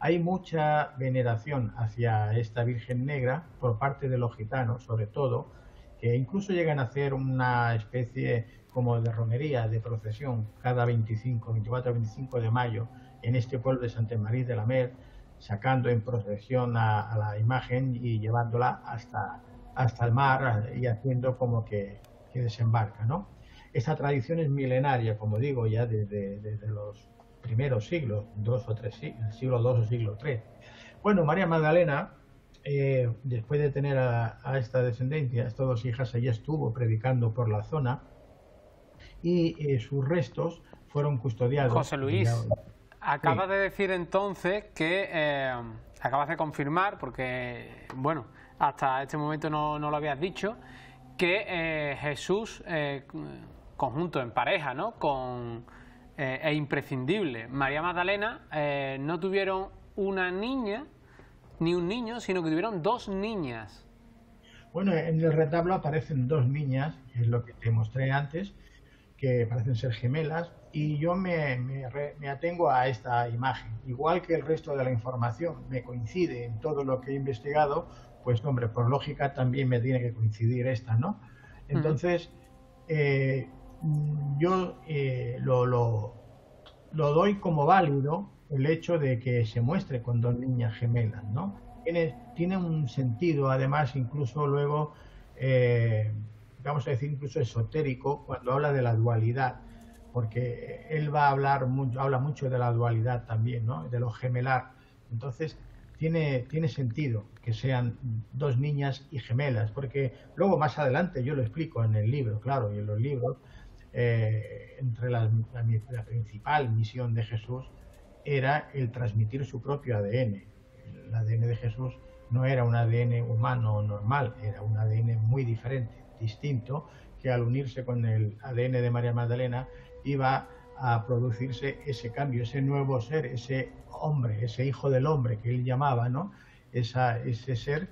Hay mucha veneración hacia esta Virgen Negra por parte de los gitanos, sobre todo, que incluso llegan a hacer una especie como de romería, de procesión, cada 24 o 25 de mayo, en este pueblo de Sainte-Marie de la Mer, sacando en procesión a la imagen y llevándola hasta el mar y haciendo como que desembarca, ¿no? Esta tradición es milenaria, como digo, ya desde los primeros siglos, siglo II o siglo III. Bueno, María Magdalena, después de tener a esta descendencia, a estas 2 hijas, ella estuvo predicando por la zona y sus restos fueron custodiados. José Luis, acabas de decir entonces que, acabas de confirmar, porque, bueno, hasta este momento no lo habías dicho, que Jesús conjunto, en pareja, ¿no? Es imprescindible. María Magdalena no tuvieron una niña ni un niño, sino que tuvieron dos niñas. Bueno, en el retablo aparecen dos niñas, es lo que te mostré antes, que parecen ser gemelas, y yo me atengo a esta imagen. Igual que el resto de la información me coincide en todo lo que he investigado, pues hombre, por lógica también me tiene que coincidir esta, ¿no? Entonces, yo lo doy como válido el hecho de que se muestre con dos niñas gemelas, ¿no? Tiene un sentido, además, incluso luego, vamos a decir, incluso esotérico, cuando habla de la dualidad, porque él va a hablar habla mucho de la dualidad también, ¿no? De lo gemelar. Entonces, tiene sentido que sean dos niñas y gemelas, porque luego más adelante yo lo explico en el libro, claro, y en los libros, entre la principal misión de Jesús era el transmitir su propio ADN. El ADN de Jesús no era un ADN humano normal, era un ADN muy diferente, distinto, que al unirse con el ADN de María Magdalena iba a producirse ese cambio, ese nuevo ser, ese hombre, ese hijo del hombre que él llamaba, ¿no? Ese ser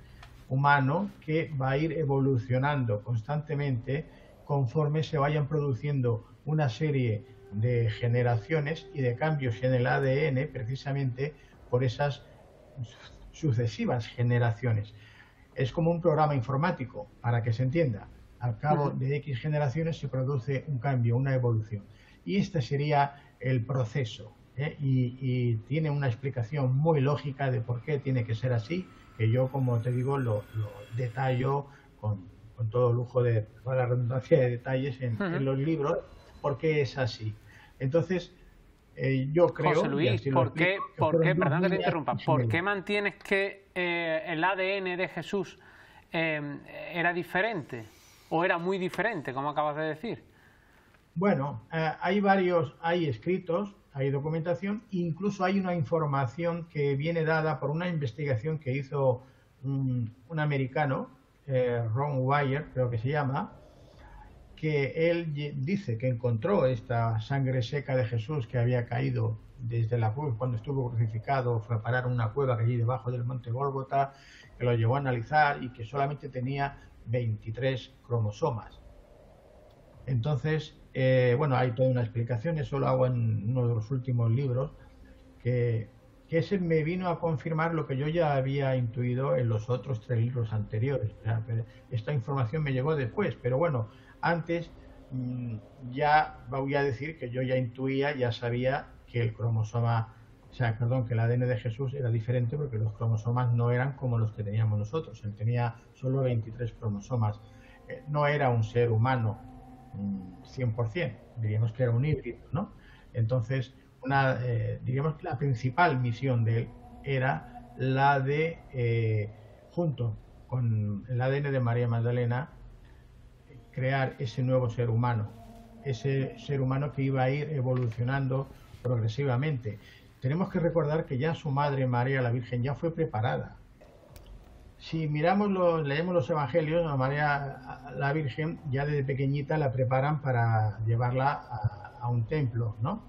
humano que va a ir evolucionando constantemente conforme se vayan produciendo una serie de generaciones y de cambios en el ADN precisamente por esas sucesivas generaciones. Es como un programa informático, para que se entienda. Al cabo de X generaciones se produce un cambio, una evolución. Y este sería el proceso, ¿eh? Y tiene una explicación muy lógica de por qué tiene que ser así, que yo, como te digo, lo detallo con todo lujo de toda la redundancia de detalles en los libros, porque es así. Entonces, yo creo... José Luis, ¿por qué, perdón que te interrumpa, ¿por qué mantienes que el ADN de Jesús era diferente? ¿O era muy diferente, como acabas de decir? Bueno, hay escritos, hay documentación, incluso hay una información que viene dada por una investigación que hizo un americano, Ron Wire, creo que se llama, que él dice que encontró esta sangre seca de Jesús que había caído desde la cruz cuando estuvo crucificado, fue a parar una cueva que allí debajo del monte Gólgota, que lo llevó a analizar y que solamente tenía 23 cromosomas. Entonces, bueno, hay toda una explicación, eso lo hago en uno de los últimos libros, que ese me vino a confirmar lo que yo ya había intuido en los otros 3 libros anteriores. O sea, esta información me llegó después, pero bueno, antes ya voy a decir que yo ya intuía, ya sabía que el cromosoma, o sea, perdón, que el ADN de Jesús era diferente porque los cromosomas no eran como los que teníamos nosotros. Él tenía solo 23 cromosomas. No era un ser humano 100%, diríamos que era un híbrido, ¿no? Entonces, diríamos que la principal misión de él era la de, junto con el ADN de María Magdalena, crear ese nuevo ser humano, ese ser humano que iba a ir evolucionando progresivamente. Tenemos que recordar que ya su madre, María la Virgen, ya fue preparada. Si leemos los evangelios, a María la Virgen ya desde pequeñita la preparan para llevarla a un templo, ¿no?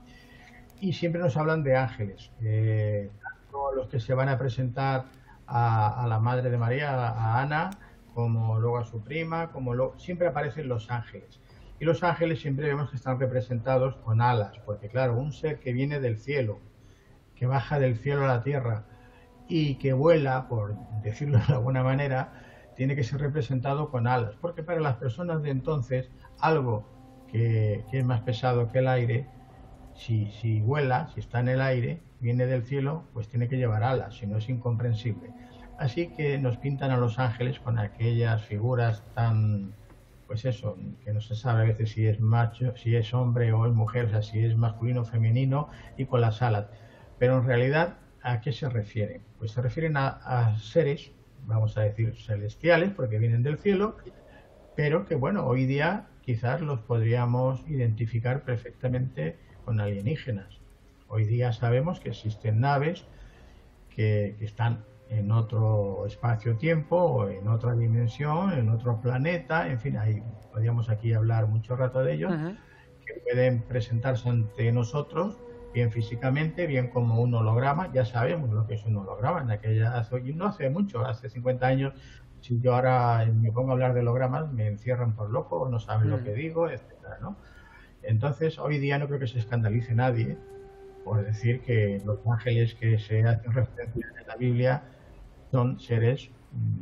Y siempre nos hablan de ángeles, tanto los que se van a presentar a la madre de María, a Ana, como luego a su prima, siempre aparecen los ángeles. Y los ángeles siempre vemos que están representados con alas, porque claro, un ser que viene del cielo, que baja del cielo a la tierra y que vuela, por decirlo de alguna manera, tiene que ser representado con alas, porque para las personas de entonces, algo que es más pesado que el aire, si vuela, si está en el aire, viene del cielo, pues tiene que llevar alas, si no es incomprensible. Así que nos pintan a los ángeles con aquellas figuras tan, pues eso, que no se sabe a veces si es macho, si es hombre o es mujer, o sea, si es masculino o femenino, y con las alas. Pero en realidad, ¿a qué se refieren? Pues se refieren a seres, vamos a decir, celestiales, porque vienen del cielo, pero que, bueno, hoy día quizás los podríamos identificar perfectamente con alienígenas. Hoy día sabemos que existen naves que están en otro espacio-tiempo, o en otra dimensión, en otro planeta, en fin, ahí podríamos aquí hablar mucho rato de ellos, que pueden presentarse ante nosotros, bien físicamente, bien como un holograma. Ya sabemos lo que es un holograma, no hace mucho, hace 50 años, si yo ahora me pongo a hablar de hologramas, me encierran por loco, no saben lo que digo, etcétera, ¿no? Entonces, hoy día no creo que se escandalice nadie por decir que los ángeles que se hacen referencia en la Biblia son seres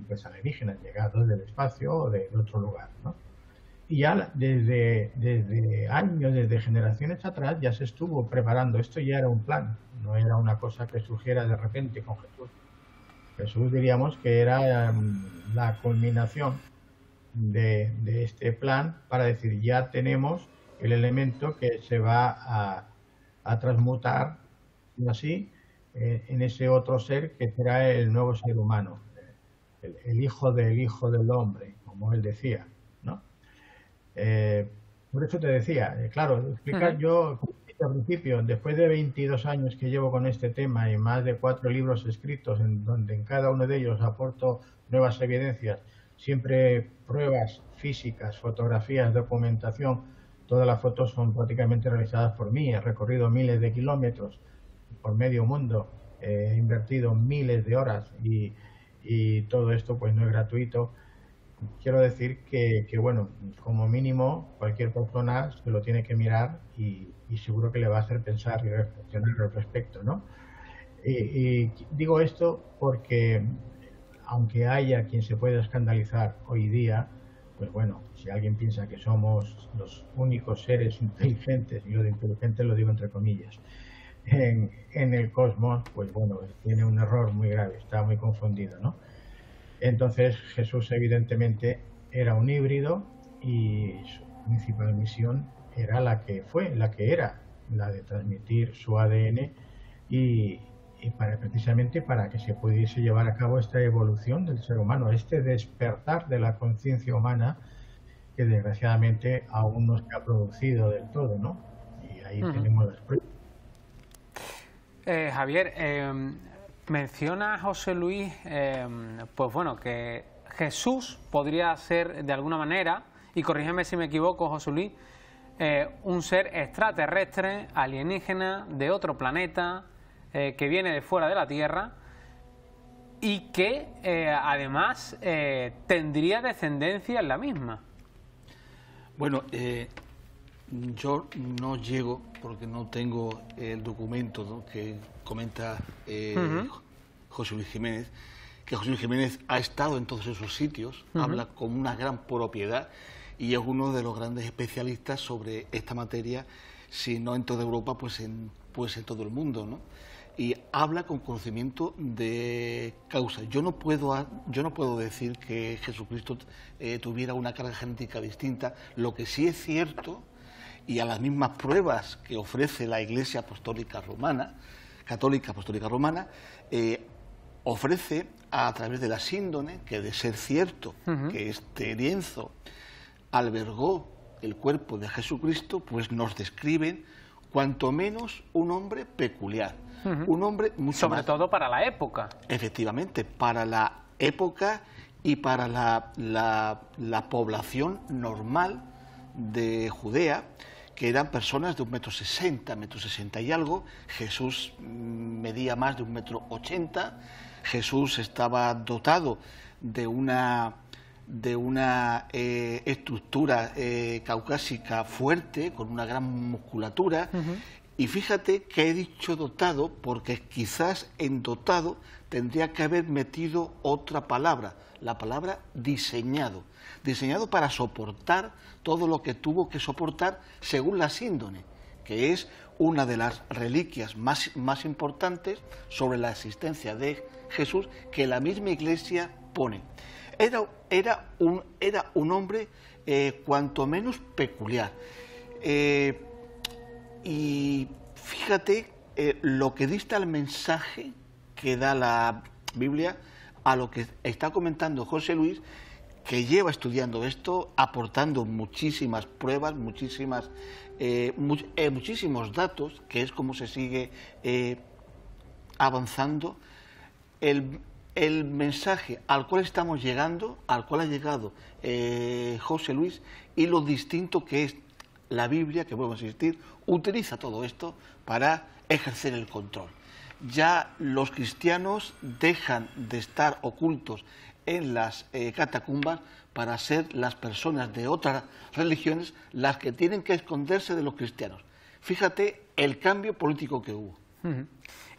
pues alienígenas, llegados del espacio o de otro lugar, ¿no? Y ya desde años, desde generaciones atrás, ya se estuvo preparando. Esto ya era un plan, no era una cosa que surgiera de repente con Jesús. Jesús diríamos que era la culminación de este plan para decir, ya tenemos el elemento que se va a transmutar, así, en ese otro ser que será el nuevo ser humano, el hijo del hombre, como él decía, ¿no? Por eso te decía, claro, explicar yo al principio, después de 22 años que llevo con este tema y más de 4 libros escritos, en donde en cada uno de ellos aporto nuevas evidencias, siempre pruebas físicas, fotografías, documentación, todas las fotos son prácticamente realizadas por mí, he recorrido miles de kilómetros por medio mundo, he invertido miles de horas y todo esto pues no es gratuito. Quiero decir que bueno, como mínimo cualquier persona se lo tiene que mirar y seguro que le va a hacer pensar y reflexionar al respecto, ¿no? Y digo esto porque aunque haya quien se pueda escandalizar hoy día, pues bueno, si alguien piensa que somos los únicos seres inteligentes, y lo de inteligentes lo digo entre comillas, en el cosmos, pues bueno, tiene un error muy grave, está muy confundido, ¿no? Entonces Jesús evidentemente era un híbrido y su principal misión era la que era, la de transmitir su ADN y precisamente para que se pudiese llevar a cabo esta evolución del ser humano, este despertar de la conciencia humana que desgraciadamente aún no se ha producido del todo, ¿no? Y ahí tenemos las pruebas. Javier, menciona José Luis, pues bueno, que Jesús podría ser de alguna manera, y corrígeme si me equivoco, José Luis, un ser extraterrestre, alienígena, de otro planeta, que viene de fuera de la Tierra y que además tendría descendencia en la misma. Bueno, yo no llego, porque no tengo el documento, ¿no?, que comenta José Luis Jiménez, que José Luis Jiménez ha estado en todos esos sitios, habla con una gran propiedad y es uno de los grandes especialistas sobre esta materia, si no en toda Europa, pues en todo el mundo, ¿no? Y habla con conocimiento de causa. Yo no puedo decir que Jesucristo tuviera una carga genética distinta. Lo que sí es cierto, y a las mismas pruebas que ofrece la Iglesia Apostólica Romana, Católica Apostólica Romana, ofrece a través de la síndone, que de ser cierto que este lienzo albergó el cuerpo de Jesucristo, pues nos describen cuanto menos un hombre peculiar. Un hombre mucho sobre más, todo para la época. Efectivamente, para la época y para la población normal de Judea, que eran personas de 1,60 m, 1,60 m y algo. Jesús medía más de 1,80 m. Jesús estaba dotado de una estructura caucásica fuerte, con una gran musculatura. Y fíjate que he dicho dotado porque quizás en dotado tendría que haber metido otra palabra, la palabra diseñado. Diseñado para soportar todo lo que tuvo que soportar según la síndone, que es una de las reliquias más importantes sobre la existencia de Jesús que la misma Iglesia pone. Era un hombre cuanto menos peculiar. Y fíjate lo que dista el mensaje que da la Biblia a lo que está comentando José Luis, que lleva estudiando esto, aportando muchísimas pruebas, muchísimos datos, que es como se sigue avanzando. El el mensaje al cual estamos llegando, al cual ha llegado José Luis, y lo distinto que es la Biblia, que vuelvo a insistir, utiliza todo esto para ejercer el control. Ya los cristianos dejan de estar ocultos en las catacumbas para ser las personas de otras religiones las que tienen que esconderse de los cristianos. Fíjate el cambio político que hubo.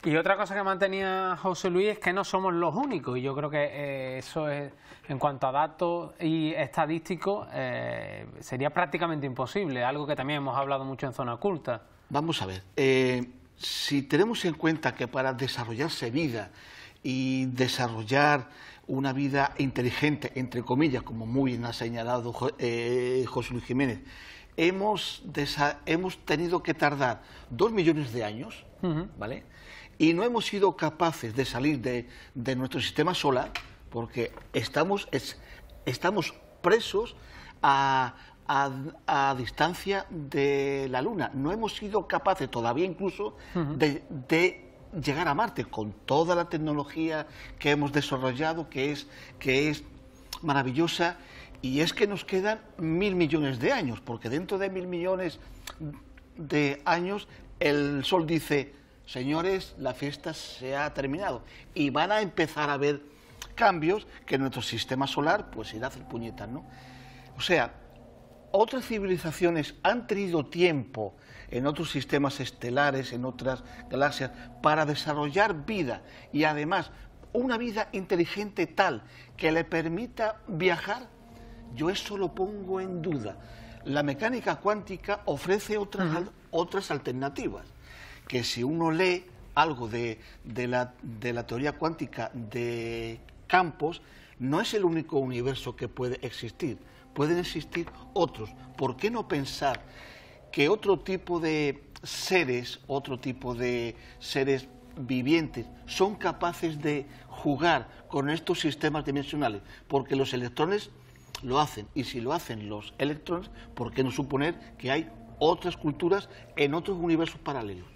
Y otra cosa que mantenía José Luis es que no somos los únicos, y yo creo que eso es, en cuanto a datos y estadísticos, sería prácticamente imposible, algo que también hemos hablado mucho en Zona Oculta. Vamos a ver, si tenemos en cuenta que para desarrollarse vida y desarrollar una vida inteligente, entre comillas, como muy bien ha señalado José Luis Jiménez, hemos tenido que tardar 2 millones de años, ¿vale? Y no hemos sido capaces de salir de nuestro sistema solar porque estamos presos a distancia de la Luna. No hemos sido capaces todavía incluso de llegar a Marte con toda la tecnología que hemos desarrollado, que es maravillosa, y es que nos quedan 1.000 millones de años, porque dentro de 1.000 millones de años el Sol dice: señores, la fiesta se ha terminado, y van a empezar a haber cambios que nuestro sistema solar pues irá a hacer puñetas, ¿no? O sea, otras civilizaciones han tenido tiempo en otros sistemas estelares, en otras galaxias, para desarrollar vida, y además una vida inteligente tal que le permita viajar. Yo eso lo pongo en duda. La mecánica cuántica ofrece otras alternativas, que si uno lee algo de la teoría cuántica de campos, no es el único universo que puede existir. Pueden existir otros. ¿Por qué no pensar que otro tipo de seres vivientes son capaces de jugar con estos sistemas dimensionales? Porque los electrones lo hacen, y si lo hacen los electrones, ¿por qué no suponer que hay otras culturas en otros universos paralelos?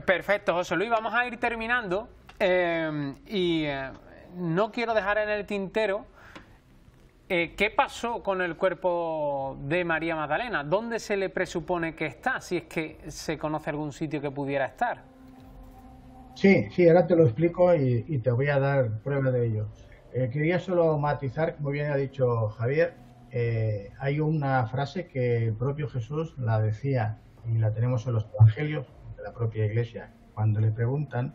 Perfecto, José Luis, vamos a ir terminando no quiero dejar en el tintero ¿qué pasó con el cuerpo de María Magdalena? ¿Dónde se le presupone que está? Si es que se conoce algún sitio que pudiera estar. Sí, ahora te lo explico y te voy a dar prueba de ello. Quería solo matizar, como bien ha dicho Javier, hay una frase que el propio Jesús la decía, y la tenemos en los evangelios de la propia Iglesia. Cuando le preguntan,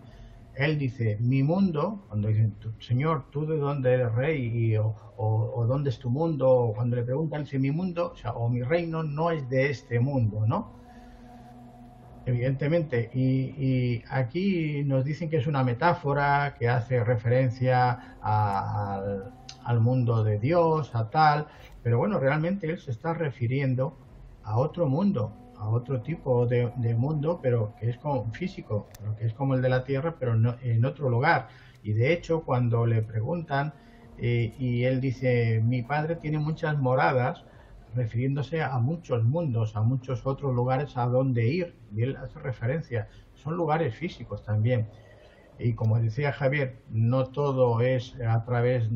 él dice: mi mundo, cuando dicen: Señor, ¿tú de dónde eres rey? O ¿dónde es tu mundo? O cuando le preguntan, dice: mi mundo, o mi reino no es de este mundo, ¿no? Evidentemente, y aquí nos dicen que es una metáfora que hace referencia al mundo de Dios, a tal, pero bueno, realmente él se está refiriendo a otro mundo, a otro tipo de mundo, pero que es como físico, pero que es como el de la Tierra, pero no, en otro lugar. Y de hecho, cuando le preguntan, y él dice: mi padre tiene muchas moradas, refiriéndose a muchos mundos, a muchos otros lugares a donde ir, y él hace referencia, son lugares físicos también. Y como decía Javier, no todo es a través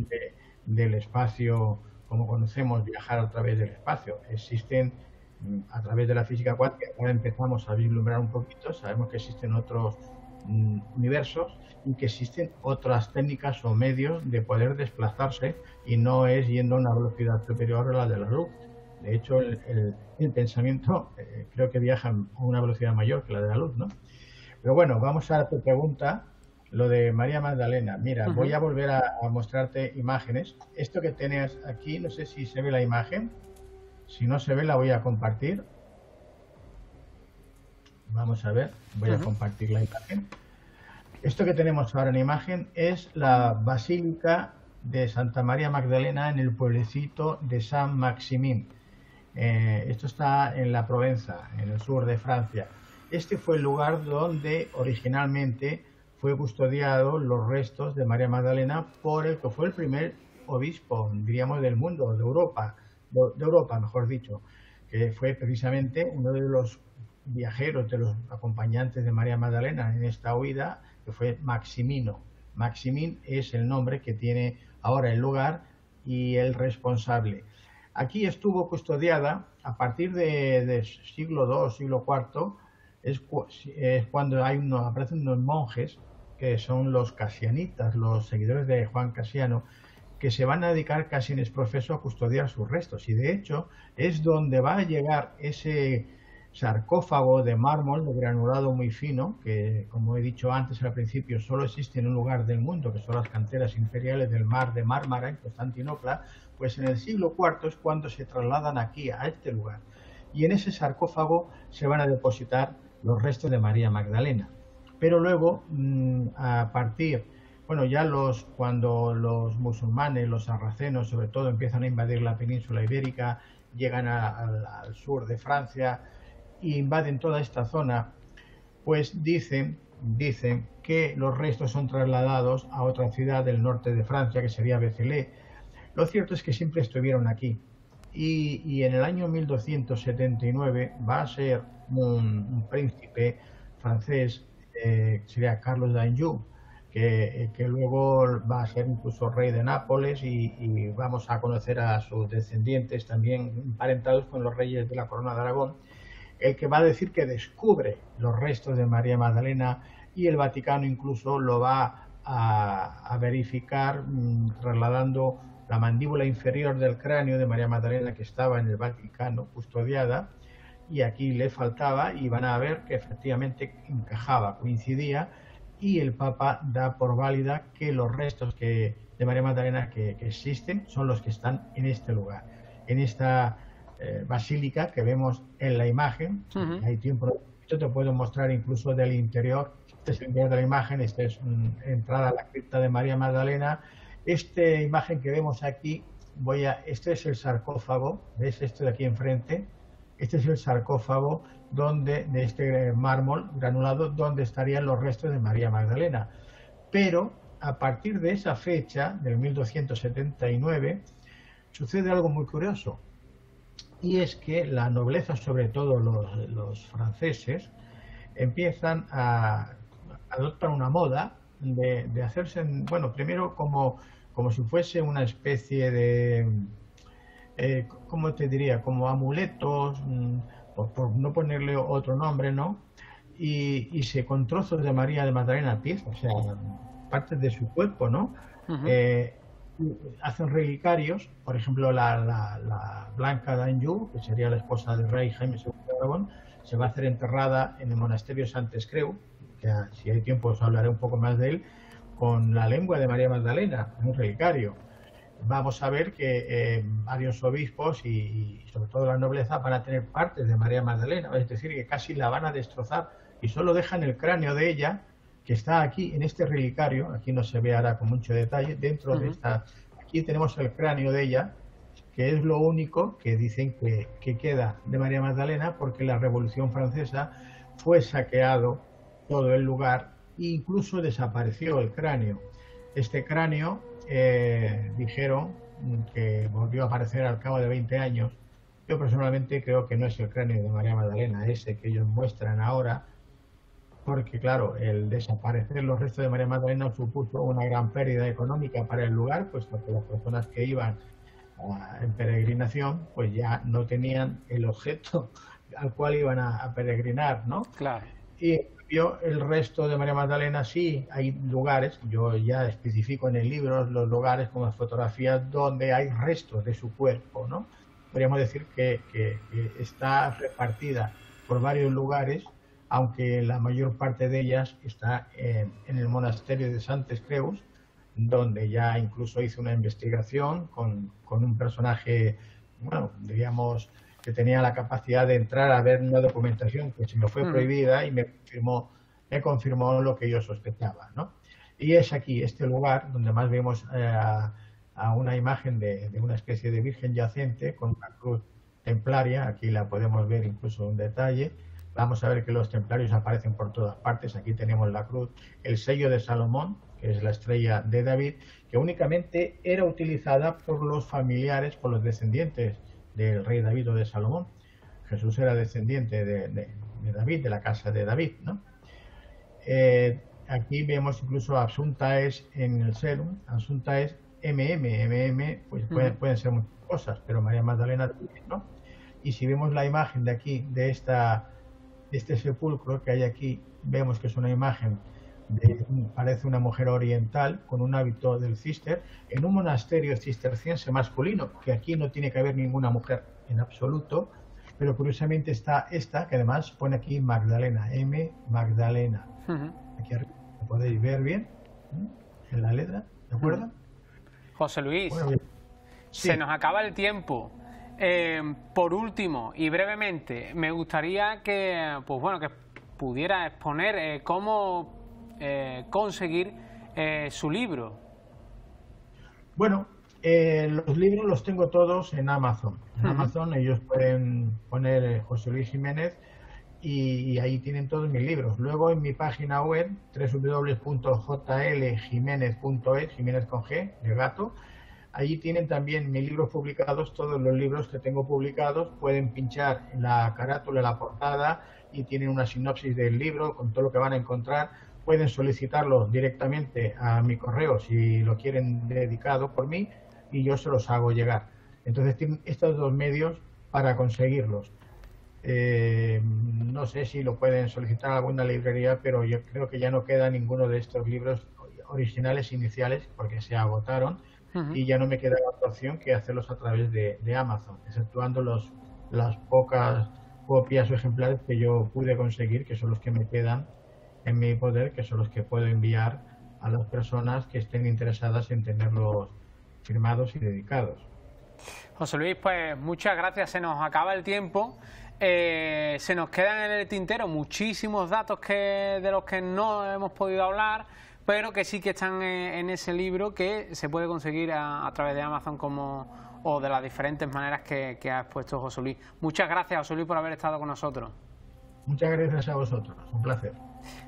del espacio, como conocemos, viajar a través del espacio. Existen, a través de la física cuántica, ahora empezamos a vislumbrar un poquito, sabemos que existen otros universos y que existen otras técnicas o medios de poder desplazarse, y no es yendo a una velocidad superior a la de la luz. De hecho, el pensamiento creo que viaja a una velocidad mayor que la de la luz, ¿no? Pero bueno, vamos a tu pregunta, lo de María Magdalena. Mira, voy a volver a mostrarte imágenes. Esto que tenías aquí, no sé si se ve la imagen. Si no se ve, la voy a compartir. Vamos a ver, voy a compartir la imagen. Esto que tenemos ahora en imagen es la Basílica de Santa María Magdalena en el pueblecito de Saint-Maximin. Esto está en la Provenza, en el sur de Francia. Este fue el lugar donde originalmente fue custodiado los restos de María Magdalena por el que fue el primer obispo, diríamos, del mundo, de Europa, mejor dicho, que fue precisamente uno de los viajeros, de los acompañantes de María Magdalena en esta huida, que fue Maximino. Maximin es el nombre que tiene ahora el lugar y el responsable. Aquí estuvo custodiada a partir de siglo II, siglo IV, es cuando aparecen unos monjes que son los casianitas, los seguidores de Juan Casiano, que se van a dedicar casi en exprofeso a custodiar sus restos. Y de hecho es donde va a llegar ese sarcófago de mármol de granulado muy fino, que como he dicho antes al principio solo existe en un lugar del mundo, que son las canteras imperiales del mar de Mármara en Constantinopla. Pues en el siglo IV es cuando se trasladan aquí a este lugar, y en ese sarcófago se van a depositar los restos de María Magdalena. Pero luego a partir, bueno, ya cuando los musulmanes, los sarracenos sobre todo, empiezan a invadir la península ibérica, llegan al sur de Francia e invaden toda esta zona, pues dicen que los restos son trasladados a otra ciudad del norte de Francia, que sería Béthilé. Lo cierto es que siempre estuvieron aquí, y en el año 1279 va a ser un príncipe francés, sería Carlos d'Anjou, que luego va a ser incluso rey de Nápoles, y vamos a conocer a sus descendientes también emparentados con los reyes de la Corona de Aragón, el que va a decir que descubre los restos de María Magdalena, y el Vaticano incluso lo va a verificar trasladando la mandíbula inferior del cráneo de María Magdalena, que estaba en el Vaticano custodiada, y aquí le faltaba, y van a ver que efectivamente encajaba, coincidía, y el Papa da por válida que los restos de María Magdalena que existen son los que están en este lugar, en esta basílica que vemos en la imagen. Hay tiempo, yo te puedo mostrar incluso del interior. Este es el interior de la imagen, esta es entrada a la cripta de María Magdalena. Esta imagen que vemos aquí, este es el sarcófago, ¿ves? Esto de aquí enfrente, este es el sarcófago de este mármol granulado donde estarían los restos de María Magdalena. Pero a partir de esa fecha, del 1279, sucede algo muy curioso, y es que la nobleza, sobre todo los franceses, empiezan a adoptar una moda de hacerse, bueno, primero como si fuese una especie de, ¿cómo te diría? Como amuletos, por no ponerle otro nombre, ¿no? Y con trozos de María de Magdalena, piezas, o sea, partes de su cuerpo, ¿no? Hacen relicarios, por ejemplo, la Blanca d'Anjou, que sería la esposa del rey Jaime II de Aragón, se va a hacer enterrada en el monasterio Sant'Escreu, que si hay tiempo os hablaré un poco más de él, con la lengua de María Magdalena, un relicario. Vamos a ver que varios obispos y sobre todo la nobleza van a tener partes de María Magdalena, es decir, que casi la van a destrozar, y solo dejan el cráneo de ella, que está aquí en este relicario. Aquí no se ve ahora con mucho detalle, dentro de esta, aquí tenemos el cráneo de ella, que es lo único que dicen que queda de María Magdalena, porque la Revolución Francesa fue saqueado todo el lugar e incluso desapareció el cráneo. Este cráneo dijeron que volvió a aparecer al cabo de 20 años. Yo personalmente creo que no es el cráneo de María Magdalena ese que ellos muestran ahora, porque claro, el desaparecer los restos de María Magdalena supuso una gran pérdida económica para el lugar, puesto que las personas que iban en peregrinación pues ya no tenían el objeto al cual iban a peregrinar, ¿no? Claro. Y el resto de María Magdalena sí hay lugares, yo ya especifico en el libro los lugares con las fotografías donde hay restos de su cuerpo, ¿no? Podríamos decir que está repartida por varios lugares, aunque la mayor parte de ellas está en el monasterio de Sant'Escreu, donde ya incluso hice una investigación con un personaje, bueno, diríamos, que tenía la capacidad de entrar a ver una documentación que se me fue prohibida, y me confirmó lo que yo sospechaba, ¿no? Y es aquí, este lugar, donde más vemos a una imagen de una especie de virgen yacente con una cruz templaria. Aquí la podemos ver incluso en detalle. Vamos a ver que los templarios aparecen por todas partes. Aquí tenemos la cruz, el sello de Salomón, que es la estrella de David, que únicamente era utilizada por los familiares, por los descendientes del rey David o de Salomón. Jesús era descendiente de David, de la casa de David, ¿no? aquí vemos incluso Assuntaes en el serum, Assuntaes MM, pues pueden ser muchas cosas, pero María Magdalena también, ¿no? Y si vemos la imagen de aquí, de este sepulcro que hay aquí, vemos que es una imagen parece una mujer oriental con un hábito del cister en un monasterio cisterciense masculino, que aquí no tiene que haber ninguna mujer en absoluto, pero curiosamente está esta, que además pone aquí Magdalena, M. Magdalena. Aquí arriba, ¿lo podéis ver bien? En la letra, ¿de acuerdo? José Luis, Bueno, sí. se nos acaba el tiempo. Por último y brevemente, me gustaría que, pues bueno, que pudiera exponer cómo conseguir su libro. Bueno, los libros los tengo todos en Amazon. En Amazon ellos pueden poner José Luis Jiménez y ahí tienen todos mis libros. Luego en mi página web, www.jljimenez.es, Jiménez con G, de gato, allí tienen también mis libros publicados, todos los libros que tengo publicados. Pueden pinchar en la carátula, la portada, y tienen una sinopsis del libro con todo lo que van a encontrar. Pueden solicitarlo directamente a mi correo si lo quieren dedicado por mí y yo se los hago llegar. Entonces tienen estos dos medios para conseguirlos. No sé si lo pueden solicitar a alguna librería, pero yo creo que ya no queda ninguno de estos libros originales iniciales porque se agotaron y ya no me queda otra opción que hacerlos a través de Amazon, exceptuando las pocas copias o ejemplares que yo pude conseguir, que son los que me quedan en mi poder, que son los que puedo enviar a las personas que estén interesadas en tenerlos firmados y dedicados. José Luis, pues muchas gracias, se nos acaba el tiempo. Se nos quedan en el tintero muchísimos datos de los que no hemos podido hablar, pero que sí que están en ese libro, que se puede conseguir a través de Amazon o de las diferentes maneras que ha expuesto José Luis. Muchas gracias, José Luis, por haber estado con nosotros. Muchas gracias a vosotros, un placer.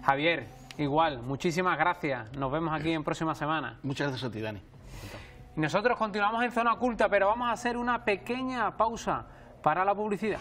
Javier, igual, muchísimas gracias. Nos vemos aquí en próxima semana. Muchas gracias a ti, Dani. Y nosotros continuamos en Zona Oculta, pero vamos a hacer una pequeña pausa para la publicidad.